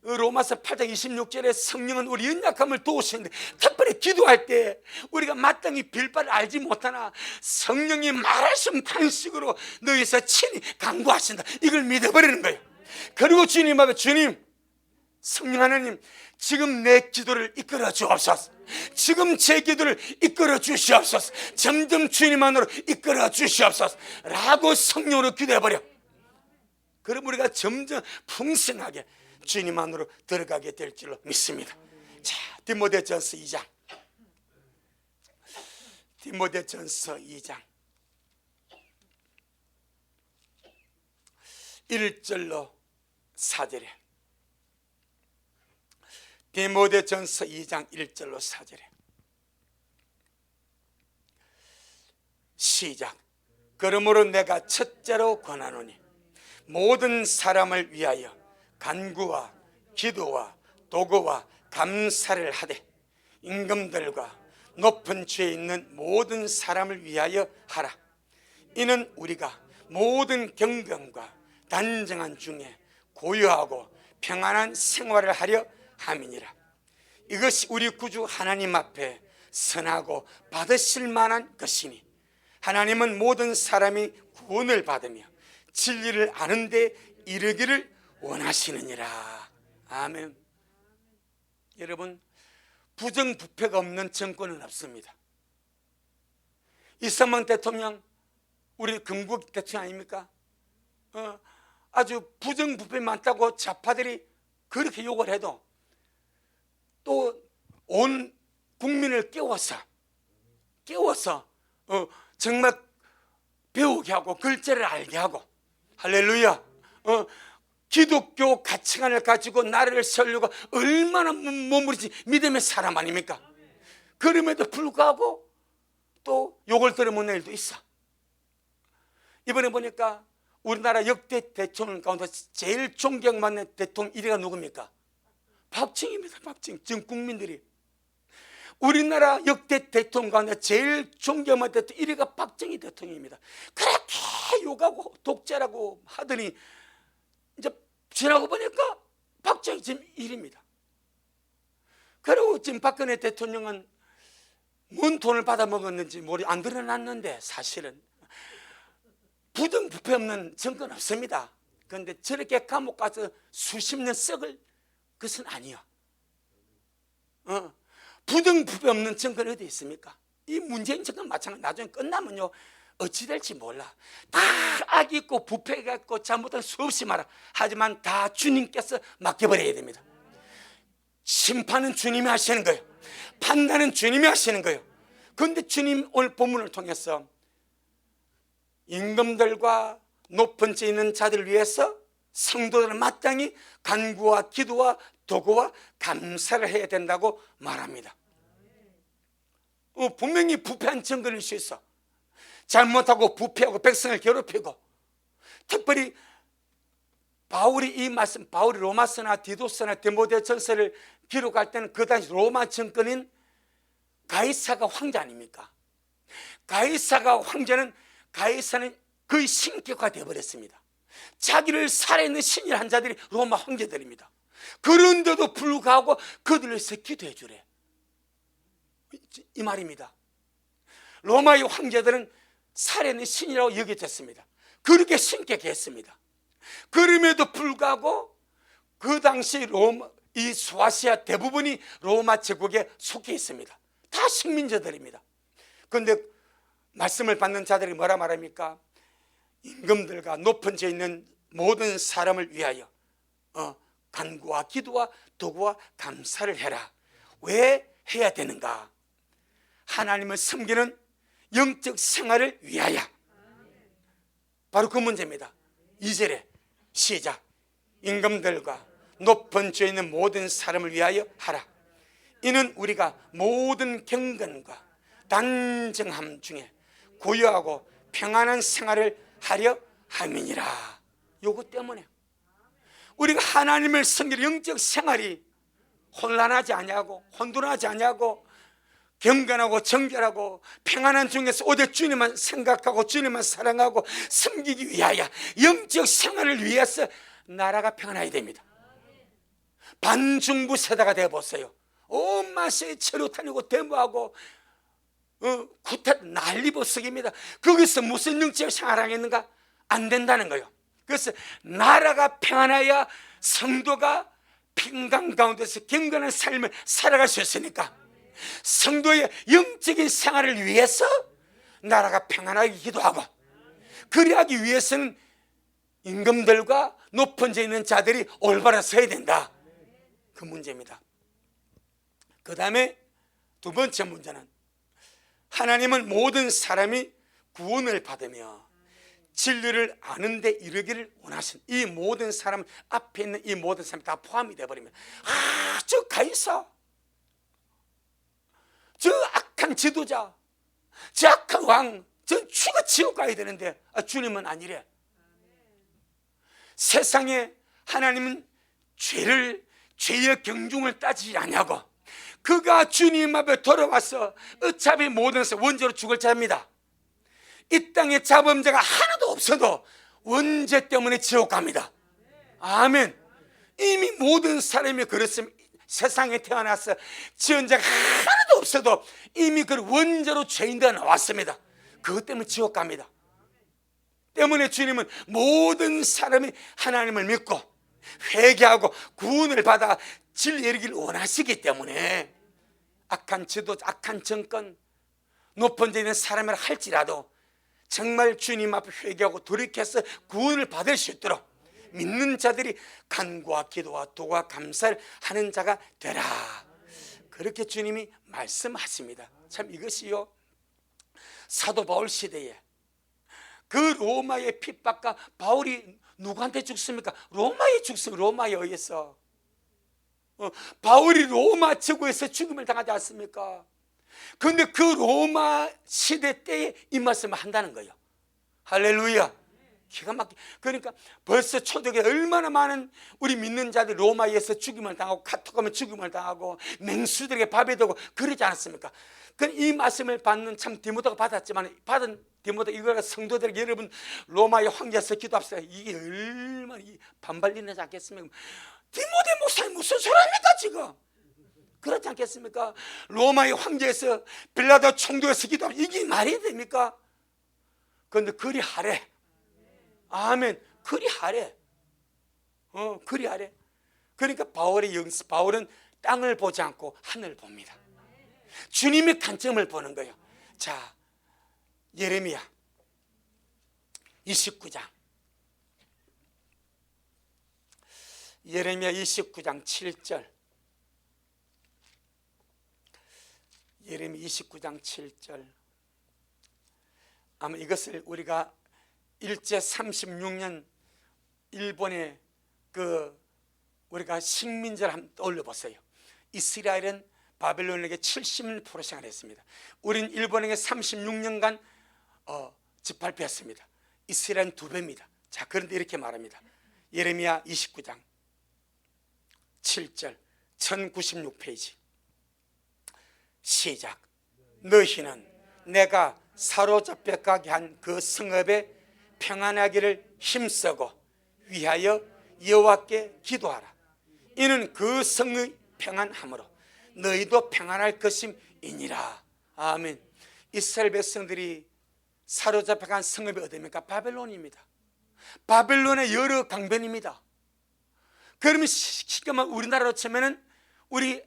로마서 8장 26절에 성령은 우리 연약함을 도우시는데, 특별히 기도할 때 우리가 마땅히 빌 바를 알지 못하나 성령이 말하신 방식으로 너희에서 친히 강구하신다. 이걸 믿어버리는 거예요. 그리고 주님 앞에, 주님, 성령 하나님, 지금 내 기도를 이끌어 주옵소서. 지금 제 기도를 이끌어 주시옵소서. 점점 주님 안으로 이끌어 주시옵소서 라고 성령으로 기도해버려. 그럼 우리가 점점 풍성하게 주님 안으로 들어가게 될 줄로 믿습니다. 자, 디모데전서 2장. 디모데전서 2장 1절로 4절에, 디모데전서 2장 1절로 4절에 시작. 그러므로 내가 첫째로 권하노니 모든 사람을 위하여 간구와 기도와 도구와 감사를 하되 임금들과 높은 죄에 있는 모든 사람을 위하여 하라. 이는 우리가 모든 경건과 단정한 중에 고요하고 평안한 생활을 하려 함이니라. 이것이 우리 구주 하나님 앞에 선하고 받으실 만한 것이니 하나님은 모든 사람이 구원을 받으며 진리를 아는 데 이르기를 원하시느니라. 아멘. 여러분, 부정부패가 없는 정권은 없습니다. 이승만 대통령, 우리 건국 대통령 아닙니까? 아주 부정부패 많다고 좌파들이 그렇게 욕을 해도 또 온 국민을 깨워서 정말 배우게 하고 글자를 알게 하고, 할렐루야, 기독교 가치관을 가지고 나라를 세우려고 얼마나 몸부림친 믿음의 사람 아닙니까? 그럼에도 불구하고 또 욕을 들으면 내일도 있어. 이번에 보니까 우리나라 역대 대통령 가운데 제일 존경받는 대통령 1위가 누굽니까? 박정희입니다. 박정희. 전 국민들이 우리나라 역대 대통령 가운데 제일 존경받는 대통령 1위가 박정희 대통령입니다. 그렇게 욕하고 독재라고 하더니 이제 지나고 보니까 박정희 지금 1위입니다. 그리고 지금 박근혜 대통령은 뭔 돈을 받아 먹었는지 안 드러났는데 사실은 부정부패 없는 정권 없습니다. 그런데 저렇게 감옥 가서 수십 년 썩을 것은 아니요. 부정부패 없는 정권이 어디 있습니까? 이 문재인 정권 마찬가지. 나중에 끝나면요 어찌 될지 몰라. 다 악이 있고 부패가 있고 잘못한 수없이 많아. 하지만 다 주님께서 맡겨버려야 됩니다. 심판은 주님이 하시는 거예요. 판단은 주님이 하시는 거예요. 그런데 주님 오늘 본문을 통해서 임금들과 높은 데 있는 자들을 위해서 성도들은 마땅히 간구와 기도와 도구와 감사를 해야 된다고 말합니다. 분명히 부패한 정권일 수 있어. 잘못하고 부패하고 백성을 괴롭히고, 특별히 바울이 이 말씀, 바울이 로마서나 디도서나 디모데전서를 기록할 때는 그 당시 로마 정권인 가이사가 황제 아닙니까? 가이사가 황제는, 가이사는 거의 신격화 되어버렸습니다. 자기를 살아있는 신이라 한 자들이 로마 황제들입니다. 그런데도 불구하고 그들을 위해서 기도해 주래. 이 말입니다. 로마의 황제들은 살아있는 신이라고 여겨졌습니다. 그렇게 신격해 했습니다. 그럼에도 불구하고 그 당시 이 소아시아 대부분이 로마 제국에 속해 있습니다. 다 식민자들입니다. 그런데 말씀을 받는 자들이 뭐라 말합니까? 임금들과 높은 데 있는 모든 사람을 위하여 간구와 기도와 도구와 감사를 해라. 왜 해야 되는가? 하나님을 섬기는 영적 생활을 위하여. 바로 그 문제입니다. 2절에 시작. 임금들과 높은 죄 있는 모든 사람을 위하여 하라. 이는 우리가 모든 경건과 단정함 중에 고요하고 평안한 생활을 하려 함이니라. 요거 때문에 우리가 하나님을 섬기는 영적 생활이 혼란하지 않냐고, 혼돈하지 않냐고, 경건하고 정결하고 평안한 중에서 오직 주님만 생각하고 주님만 사랑하고 섬기기 위하여 영적 생활을 위해서 나라가 평안해야 됩니다. 반중부 세대가 되어보세요. 온 맛에 체류탄이고 데모하고 구태 난리법석입니다. 거기서 무슨 영적 생활하겠는가? 안 된다는 거예요. 그래서 나라가 평안해야 성도가 평강 가운데서 경건한 삶을 살아갈 수 있으니까 성도의 영적인 생활을 위해서 나라가 평안하게 기도하고, 그래야 하기 위해서는 임금들과 높은 데 있는 자들이 올바로 서야 된다. 그 문제입니다. 그 다음에 두 번째 문제는 하나님은 모든 사람이 구원을 받으며 진리를 아는 데 이르기를 원하신 이 모든 사람, 앞에 있는 이 모든 사람이 다 포함이 되어버리면 저 가이사, 저 악한 지도자, 저 악한 왕, 저 죽어 지옥 가야 되는데 주님은 아니래. 세상에 하나님은 죄의 경중을 따지지 않냐고. 그가 주님 앞에 돌아와서 어차피 모든 것을 원죄로 죽을 자입니다. 이 땅에 자범죄가 하나도 없어도 원죄 때문에 지옥 갑니다. 아멘. 이미 모든 사람이 그렇습니다. 세상에 태어나서 지은 죄가 하나도 없어도 이미 그 원죄로 죄인들이 나왔습니다. 그것 때문에 지옥 갑니다. 때문에 주님은 모든 사람이 하나님을 믿고 회개하고 구원을 받아 진리에 이르기를 원하시기 때문에 악한 지도, 악한 정권, 높은 데 있는 사람을 할지라도 정말 주님 앞에 회개하고 돌이켜서 구원을 받을 수 있도록 믿는 자들이 간구와 기도와 도와 감사를 하는 자가 되라. 그렇게 주님이 말씀하십니다. 참 이것이요, 사도 바울 시대에 그 로마의 핍박과 바울이 누구한테 죽습니까? 로마에 죽습니다. 로마에 의해서. 바울이 로마 제국에서 죽음을 당하지 않습니까? 그런데 그 로마 시대 때에 이 말씀을 한다는 거예요. 할렐루야. 기가 막혀. 그러니까 벌써 초대교회 얼마나 많은 우리 믿는 자들이 로마에서 죽임을 당하고 카톡하면 죽임을 당하고 맹수들에게 밥이 되고 그러지 않았습니까? 이 말씀을 받는 참 디모데가 받았지만, 받은 디모데 이걸 성도들에게 여러분 로마의 황제에서 기도합시다. 이게 얼마나 반발리지 않겠습니까? 디모데 목사님 무슨 소리 합니까 지금? 그렇지 않겠습니까? 로마의 황제에서 빌라도 총독에서 기도하면 이게 말이 됩니까? 그런데 그리 하래. 아멘. 그리 하래. 그리 하래. 그러니까 바울은 땅을 보지 않고 하늘을 봅니다. 주님의 관점을 보는 거예요. 자, 예레미야 29장. 예레미야 29장 7절. 예레미야 29장 7절. 아마 이것을 우리가 일제 36년 일본의 우리가 식민지를 한번 떠올려 보세요. 이스라엘은 바벨론에게 70% 생활했습니다. 우린 일본에게 36년간 짓밟혔습니다. 이스라엘은 2배입니다. 자, 그런데 이렇게 말합니다. 예레미야 29장 7절 1096페이지 시작. 너희는 내가 사로잡혀 가게 한 그 성읍에 평안하기를 힘쓰고 위하여 여호와께 기도하라. 이는 그 성의 평안함으로 너희도 평안할 것임이니라. 아멘. 이스라엘 백성들이 사로잡혀간 성읍이 어디입니까? 바벨론입니다. 바벨론의 여러 강변입니다. 그러면 쉽게 말하면 우리나라로 치면은 우리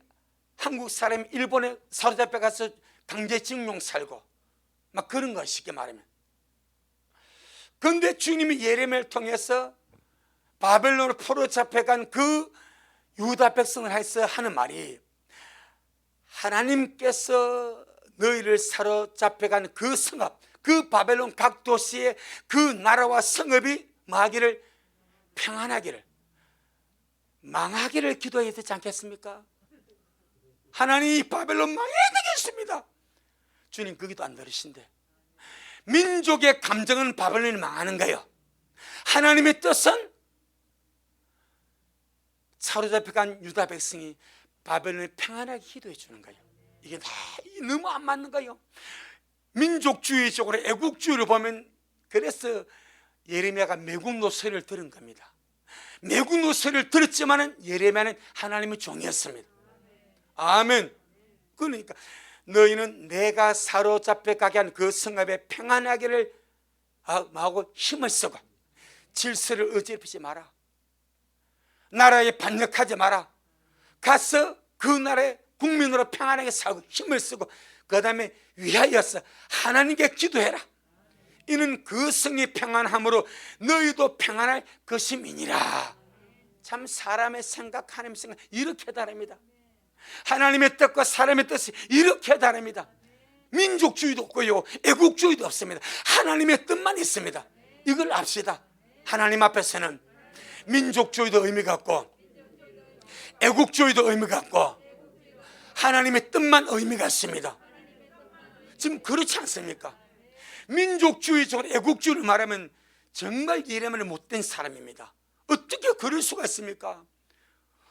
한국 사람이 일본에 사로잡혀가서 강제징용 살고 막 그런 거 쉽게 말하면. 그런데 주님이 예레미야를 통해서 바벨론으로 포로 잡혀간 그 유다 백성을 해서 하는 말이, 하나님께서 너희를 사로잡혀간 그 성읍, 그 바벨론 각 도시의 그 나라와 성읍이 뭐하기를, 평안하기를, 망하기를 기도해야 되지 않겠습니까? 하나님이 바벨론 망해야 되겠습니다. 주님 그 기도 안 들으신데, 민족의 감정은 바벨론이 망하는 거예요. 하나님의 뜻은 사로잡혀간 유다 백성이 바벨론에 평안하게 기도해 주는 거예요. 이게 다 너무 안 맞는 거예요. 민족주의적으로 애국주의를 보면, 그래서 예레미야가 매국 노소리를 들은 겁니다. 매국 노소리를 들었지만은 예레미야는 하나님의 종이었습니다. 아멘. 그러니까 너희는 내가 사로잡혀 가게 한 그 성읍에 평안하기를 하고 힘을 쓰고 질서를 어지럽히지 마라. 나라에 반역하지 마라. 가서 그 나라의 국민으로 평안하게 살고 힘을 쓰고 그 다음에 위하여서 하나님께 기도해라. 이는 그 성이 평안함으로 너희도 평안할 것임이니라. 참 사람의 생각, 하나님의 생각 이렇게 다릅니다. 하나님의 뜻과 사람의 뜻이 이렇게 다릅니다. 민족주의도 없고요, 애국주의도 없습니다. 하나님의 뜻만 있습니다. 이걸 압시다. 하나님 앞에서는 민족주의도 의미가 없고 애국주의도 의미가 없고 하나님의 뜻만 의미가 있습니다. 지금 그렇지 않습니까? 민족주의적으로 애국주의를 말하면 정말 이래면 못된 사람입니다. 어떻게 그럴 수가 있습니까?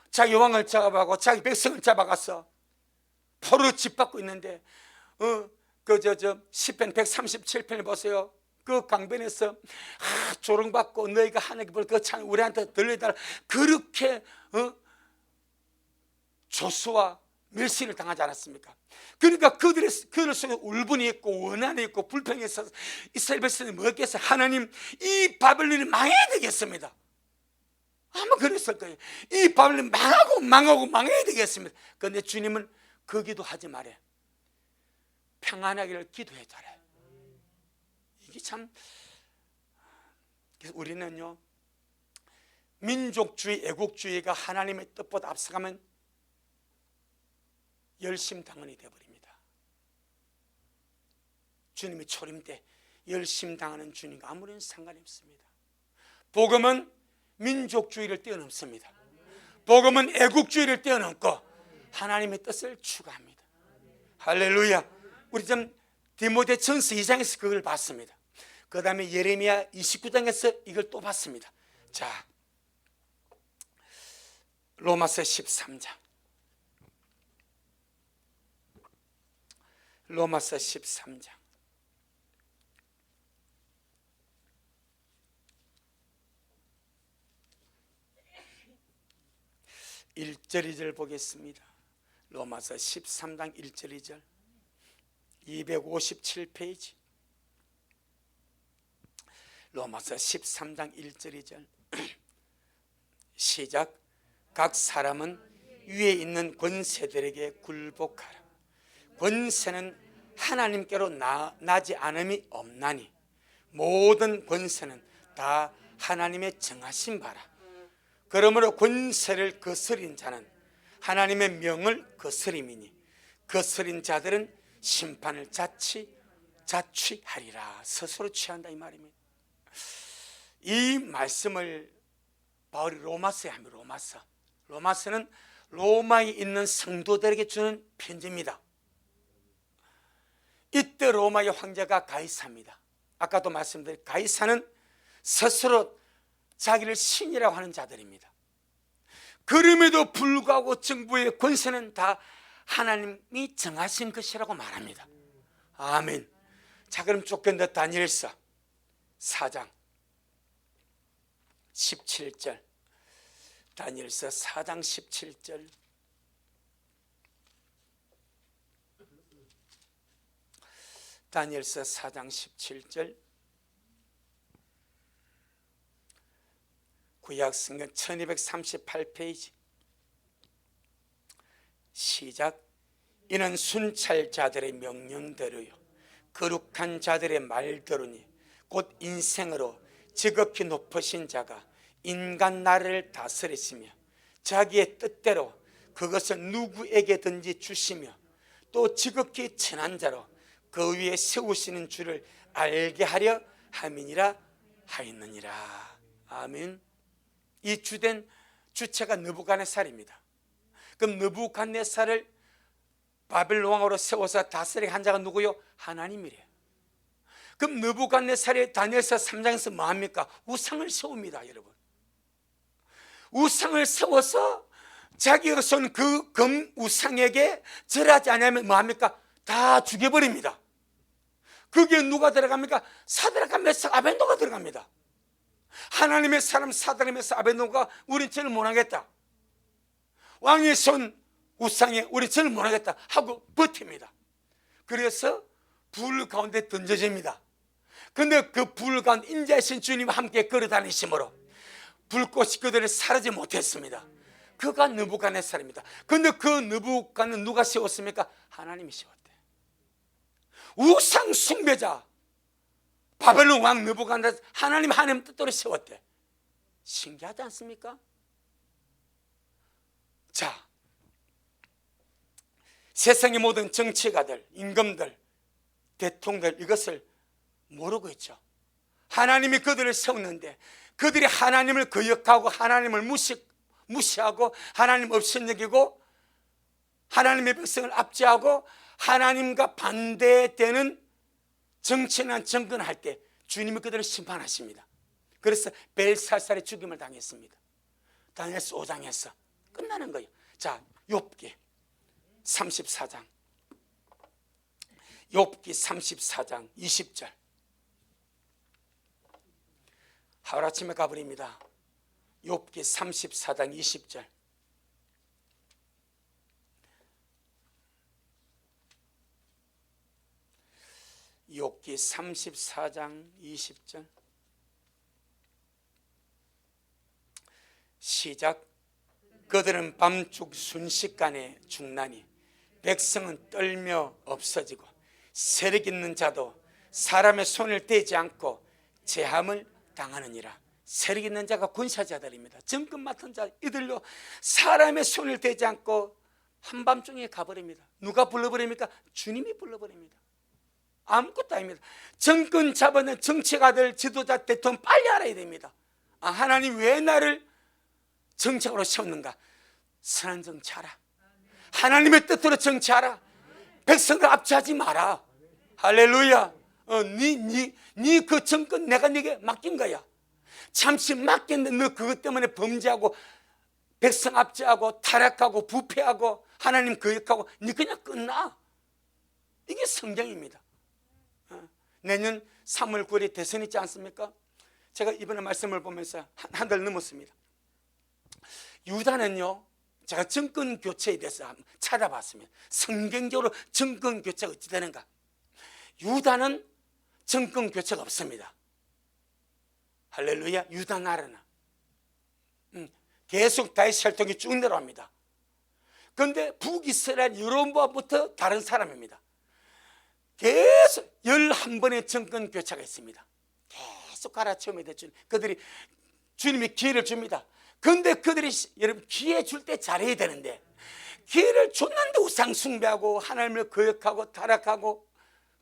자기 왕을 잡아가고 자기 백성을 잡아가서 포로 짓밟고 있는데 시편 137편을 보세요. 그 강변에서 조롱받고 너희가 하나님께 볼 그 참 우리한테 들려달라 그렇게 조수와 멸시를 당하지 않았습니까? 그러니까 그들 속에 울분이 있고 원한이 있고 불평이 있어서 이스라엘 백성이 뭐겠어? 하나님, 이 바벨론이 망해야 되겠습니다. 아마 그랬을 거예요. 이 바벨론이 망해야 되겠습니다. 그런데 주님은 그 기도하지 말아요. 평안하기를 기도해달아요. 이게 참, 그래서 우리는요, 민족주의, 애국주의가 하나님의 뜻보다 앞서가면 열심당원이 되어버립니다. 주님의 초림 때 열심당하는 주님과 아무런 상관이 없습니다. 복음은 민족주의를 뛰어넘습니다. 복음은 애국주의를 뛰어넘고 하나님의 뜻을 추구합니다. 할렐루야. 우리 좀 디모데전서 2장에서 그걸 봤습니다. 그 다음에 예레미야 29장에서 이걸 또 봤습니다. 자, 로마서 13장. 로마서 13장 1절 2절 보겠습니다. 로마서 13장 1절 2절 257페이지 로마서 13장 1절 2절 시작. 각 사람은 위에 있는 권세들에게 굴복하라. 권세는 하나님께로 나지 않음이 없나니 모든 권세는 다 하나님의 정하신 바라. 그러므로 권세를 거스린 자는 하나님의 명을 거스림이니 거스린 자들은 심판을 자취하리라. 스스로 취한다 이 말입니다. 이 말씀을 바울이 로마서에 합니다. 로마서는 로마에 있는 성도들에게 주는 편지입니다. 이때 로마의 황제가 가이사입니다. 아까도 말씀드린 가이사는 스스로 자기를 신이라고 하는 자들입니다. 그럼에도 불구하고 정부의 권세는 다 하나님이 정하신 것이라고 말합니다. 아멘. 자, 그럼 쫓겨난 다니엘서 4장 17절 다니엘서 4장 17절 다니엘서 4장 17절 구약성경 1238페이지 시작. 이는 순찰자들의 명령대로요 거룩한 자들의 말대로니 곧 인생으로 지극히 높으신 자가 인간 나라를 다스리시며 자기의 뜻대로 그것을 누구에게든지 주시며 또 지극히 친한 자로 그 위에 세우시는 줄을 알게 하려 함이니라 하였느니라. 아멘. 이 주된 주체가 느부갓네살입니다. 그럼 느부갓네살을 바벨론 왕으로 세워서 다스리게 한 자가 누구요? 하나님이래요. 그럼 느부갓네살이 다니엘서 3장에서 뭐합니까? 우상을 세웁니다. 여러분, 우상을 세워서 자기가 쏜 그 금 우상에게 절하지 않으면 뭐합니까? 다 죽여버립니다. 거기에 누가 들어갑니까? 사드락과 메삭 아벤노가 들어갑니다. 하나님의 사람 사드락 메삭 아벤노가 우린 절을 못하겠다, 왕의 손 우상에 우리 절을 못하겠다 하고 버팁니다. 그래서 불 가운데 던져집니다. 그런데 그 불 가운데 인자이신 주님과 함께 걸어다니심으로 불꽃이 그들을 사르지 못했습니다. 그가 느부갓네살입니다. 그런데 그 느부갓네살 누가 세웠습니까? 하나님이 세웠대. 우상 숭배자 바벨론 왕 느부갓네살 하나님 뜻대로 세웠대. 신기하지 않습니까? 자, 세상의 모든 정치가들, 임금들, 대통령들 이것을 모르고 있죠. 하나님이 그들을 세웠는데 그들이 하나님을 거역하고 하나님을 무시하고 하나님 없인 여기고 하나님의 백성을 압제하고 하나님과 반대되는 정치나 정권할 때 주님이 그들을 심판하십니다. 그래서 벨사살의 죽임을 당했습니다. 다니엘서 5장에서 끝나는 거예요. 자, 욥기 34장, 욥기 34장 20절. 하루아침에 가버립니다. 욥기 34장 20절. 욥기 34장 20절. 시작. 그들은 밤죽 순식간에 죽나니 백성은 떨며 없어지고 세력 있는 자도 사람의 손을 떼지 않고 제함을 당하느니라. 세력 있는 자가 군사자들입니다. 정권 맡은 자 이들로 사람의 손을 떼지 않고 한밤중에 가버립니다. 누가 불러버립니까? 주님이 불러버립니다. 아무것도 아닙니다. 정권 잡아낸 정치가들, 지도자, 대통령 빨리 알아야 됩니다. 하나님 왜 나를 정책으로 세웠는가? 선한 정치하라. 하나님의 뜻대로 정치하라. 백성들 압제하지 마라. 할렐루야. 네 그 정권 내가 네게 맡긴 거야. 잠시 맡겼는데 너 그것 때문에 범죄하고 백성 압제하고 타락하고 부패하고 하나님 거역하고 네 그냥 끝나. 이게 성경입니다. 내년 3월 9일에 대선 있지 않습니까? 제가 이번에 말씀을 보면서 한 달 넘었습니다. 유다는요, 제가 정권 교체에 대해서 한번 찾아봤습니다. 성경적으로 정권 교체가 어찌 되는가? 유다는 정권 교체가 없습니다. 할렐루야. 유다 나라는 계속 다윗 혈통이 쭉 내려옵니다. 그런데 북이스라엘 여로보암부터 다른 사람입니다. 계속 11번의 정권 교체가 있습니다. 계속 갈아치움이 됐죠. 그들이 주님이 기회를 줍니다. 그런데 그들이 여러분 기회 줄 때 잘해야 되는데 기회를 줬는데 우상 숭배하고 하나님을 거역하고 타락하고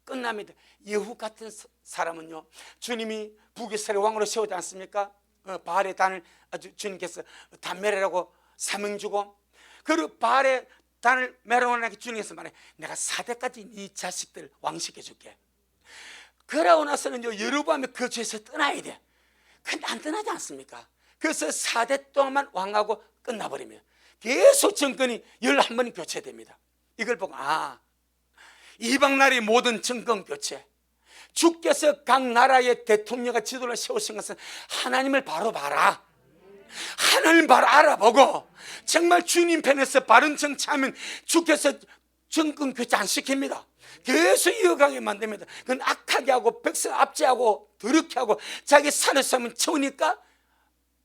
끝납니다. 예후 같은 사람은요, 주님이 북이스라엘 왕으로 세우지 않습니까? 바알의 단을 아주 주님께서 단 메라라고 사명 주고, 그리고 바알의 단을 메라라고 주님께서 말해, 내가 4대까지 네 자식들 왕시켜 줄게. 그러고 나서는요, 여로보암이 그 죄에서 떠나야 돼. 근데 안 떠나지 않습니까? 그래서 4대 동안만 왕하고 끝나버리면 계속 정권이 11번이 교체됩니다. 이걸 보고 이방 나라의 모든 정권 교체, 주께서 각 나라의 대통령과 지도를 세우신 것은 하나님을 바로 봐라. 하나님 바로 알아보고 정말 주님 편에서 바른 정치하면 주께서 정권 교체 안 시킵니다. 계속 이어가게 만듭니다. 그건 악하게 하고 백성 압제하고 더럽게 하고 자기 산을 쌓으면 채우니까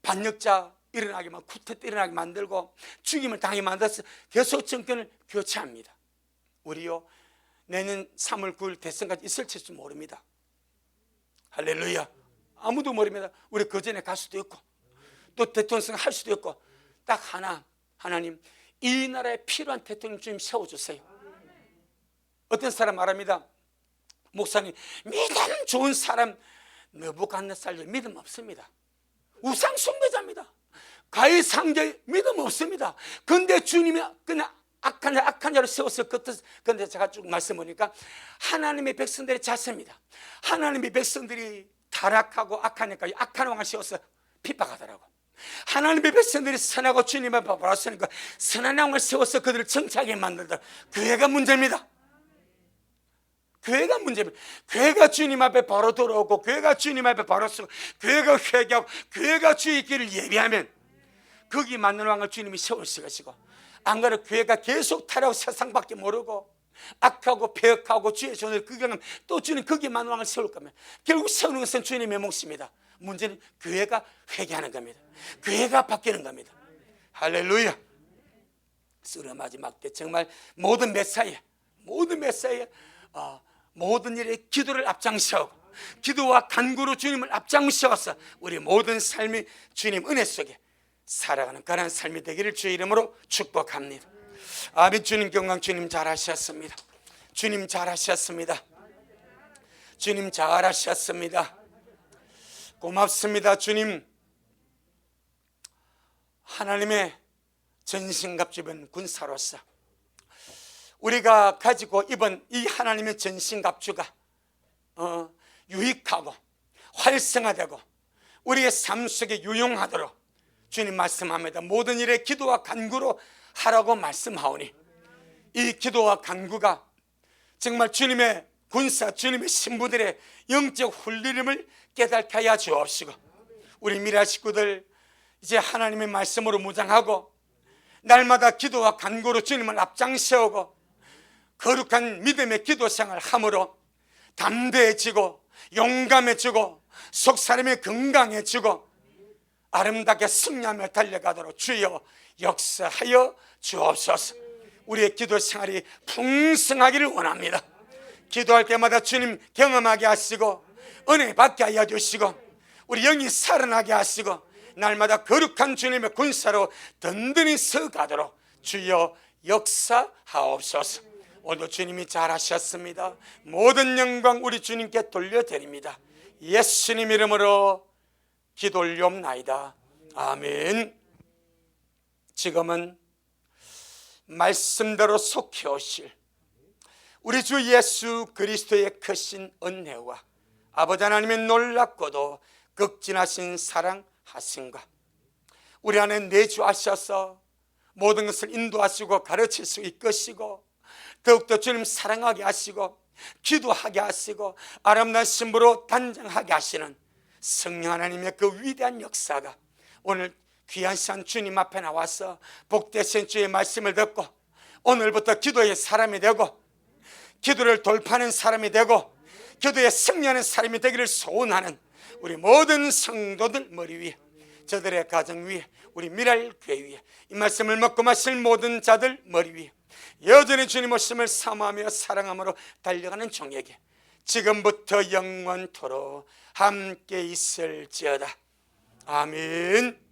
반역자 일어나게 만 쿠데타 일어나게 만들고 죽임을 당하게 만들어서 계속 정권을 교체합니다. 우리요, 내년 3월 9일 대선까지 있을지 모릅니다. 할렐루야. 아무도 모릅니다. 우리 그 전에 갈 수도 있고 또 대통령 선거 할 수도 있고, 딱 하나님 이 나라에 필요한 대통령 주님 세워주세요. 어떤 사람 말합니다. 목사님, 믿음 좋은 사람 느부갓네살 믿음 없습니다. 우상 숭배자입니다. 가히 상제 믿음 없습니다. 근데 주님이 그냥 악한 자를 세웠을 것 같아서. 그런데 제가 쭉 말씀 보니까 하나님의 백성들의 자세입니다. 하나님의 백성들이 타락하고 악하니까 악한 왕을 세워서 핍박하더라고. 하나님의 백성들이 선하고 주님을 바라보니까 선한 왕을 세워서 그들을 정치하게 만들다. 교회가 문제입니다. 교회가 문제입니다. 교회가 주님 앞에 바로 돌아오고 교회가 주님 앞에 바로 서고 교회가 회개하고 교회가 주의 길을 예비하면 거기 맞는 왕을 주님이 세우실 것이고, 안 그래도 교회가 계속 타락하고 세상밖에 모르고 악하고 폐역하고 주의 손을 구경하면 또 주님 거기에 맞는 왕을 세울 겁니다. 결국 세우는 것은 주님의 몫입니다. 문제는 교회가 회개하는 겁니다. 교회가 바뀌는 겁니다. 할렐루야. 그래서 마지막 때 정말 모든 메사야 모든 일에 기도를 앞장서고 기도와 간구로 주님을 앞장서서 우리 모든 삶이 주님 은혜 속에 살아가는 그런 삶이 되기를 주의 이름으로 축복합니다. 아멘. 주님 경강. 주님 잘하셨습니다. 주님 잘하셨습니다. 주님 잘하셨습니다. 고맙습니다. 주님, 하나님의 전신갑주변 군사로서 우리가 가지고 이번 이 하나님의 전신갑주가 유익하고 활성화되고 우리의 삶 속에 유용하도록 주님 말씀합니다. 모든 일에 기도와 간구로 하라고 말씀하오니 이 기도와 간구가 정말 주님의 군사, 주님의 신부들의 영적 훈련임을 깨닫게 하여 주옵시고, 우리 미라 식구들 이제 하나님의 말씀으로 무장하고 날마다 기도와 간구로 주님을 앞장세우고 거룩한 믿음의 기도 생활을 함으로 담대해지고 용감해지고 속사람이 건강해지고 아름답게 승리하며 달려가도록 주여 역사하여 주옵소서. 우리의 기도 생활이 풍성하기를 원합니다. 기도할 때마다 주님 경험하게 하시고 은혜 받게 하여 주시고 우리 영이 살아나게 하시고 날마다 거룩한 주님의 군사로 든든히 서가도록 주여 역사하옵소서. 오늘도 주님이 잘하셨습니다. 모든 영광 우리 주님께 돌려드립니다. 예수님 이름으로 기도 올리옵나이다. 아멘. 지금은 말씀대로 속해 오실 우리 주 예수 그리스도의 크신 은혜와 아버지 하나님의 놀랍고도 극진하신 사랑하심과 우리 안에 내주하셔서 모든 것을 인도하시고 가르칠 수 이끄시고 더욱더 주님 사랑하게 하시고 기도하게 하시고 아름다운 신부로 단장하게 하시는 성령 하나님의 그 위대한 역사가 오늘 귀한 시간 주님 앞에 나와서 복되신 주의 말씀을 듣고 오늘부터 기도의 사람이 되고 기도를 돌파하는 사람이 되고 기도에 승리하는 사람이 되기를 소원하는 우리 모든 성도들 머리 위에, 저들의 가정 위에, 우리 미랄교회 위에, 이 말씀을 먹고 마실 모든 자들 머리 위에 여전히 주님 오심을 사모하며 사랑함으로 달려가는 종에게 지금부터 영원토록 함께 있을지어다. 아멘.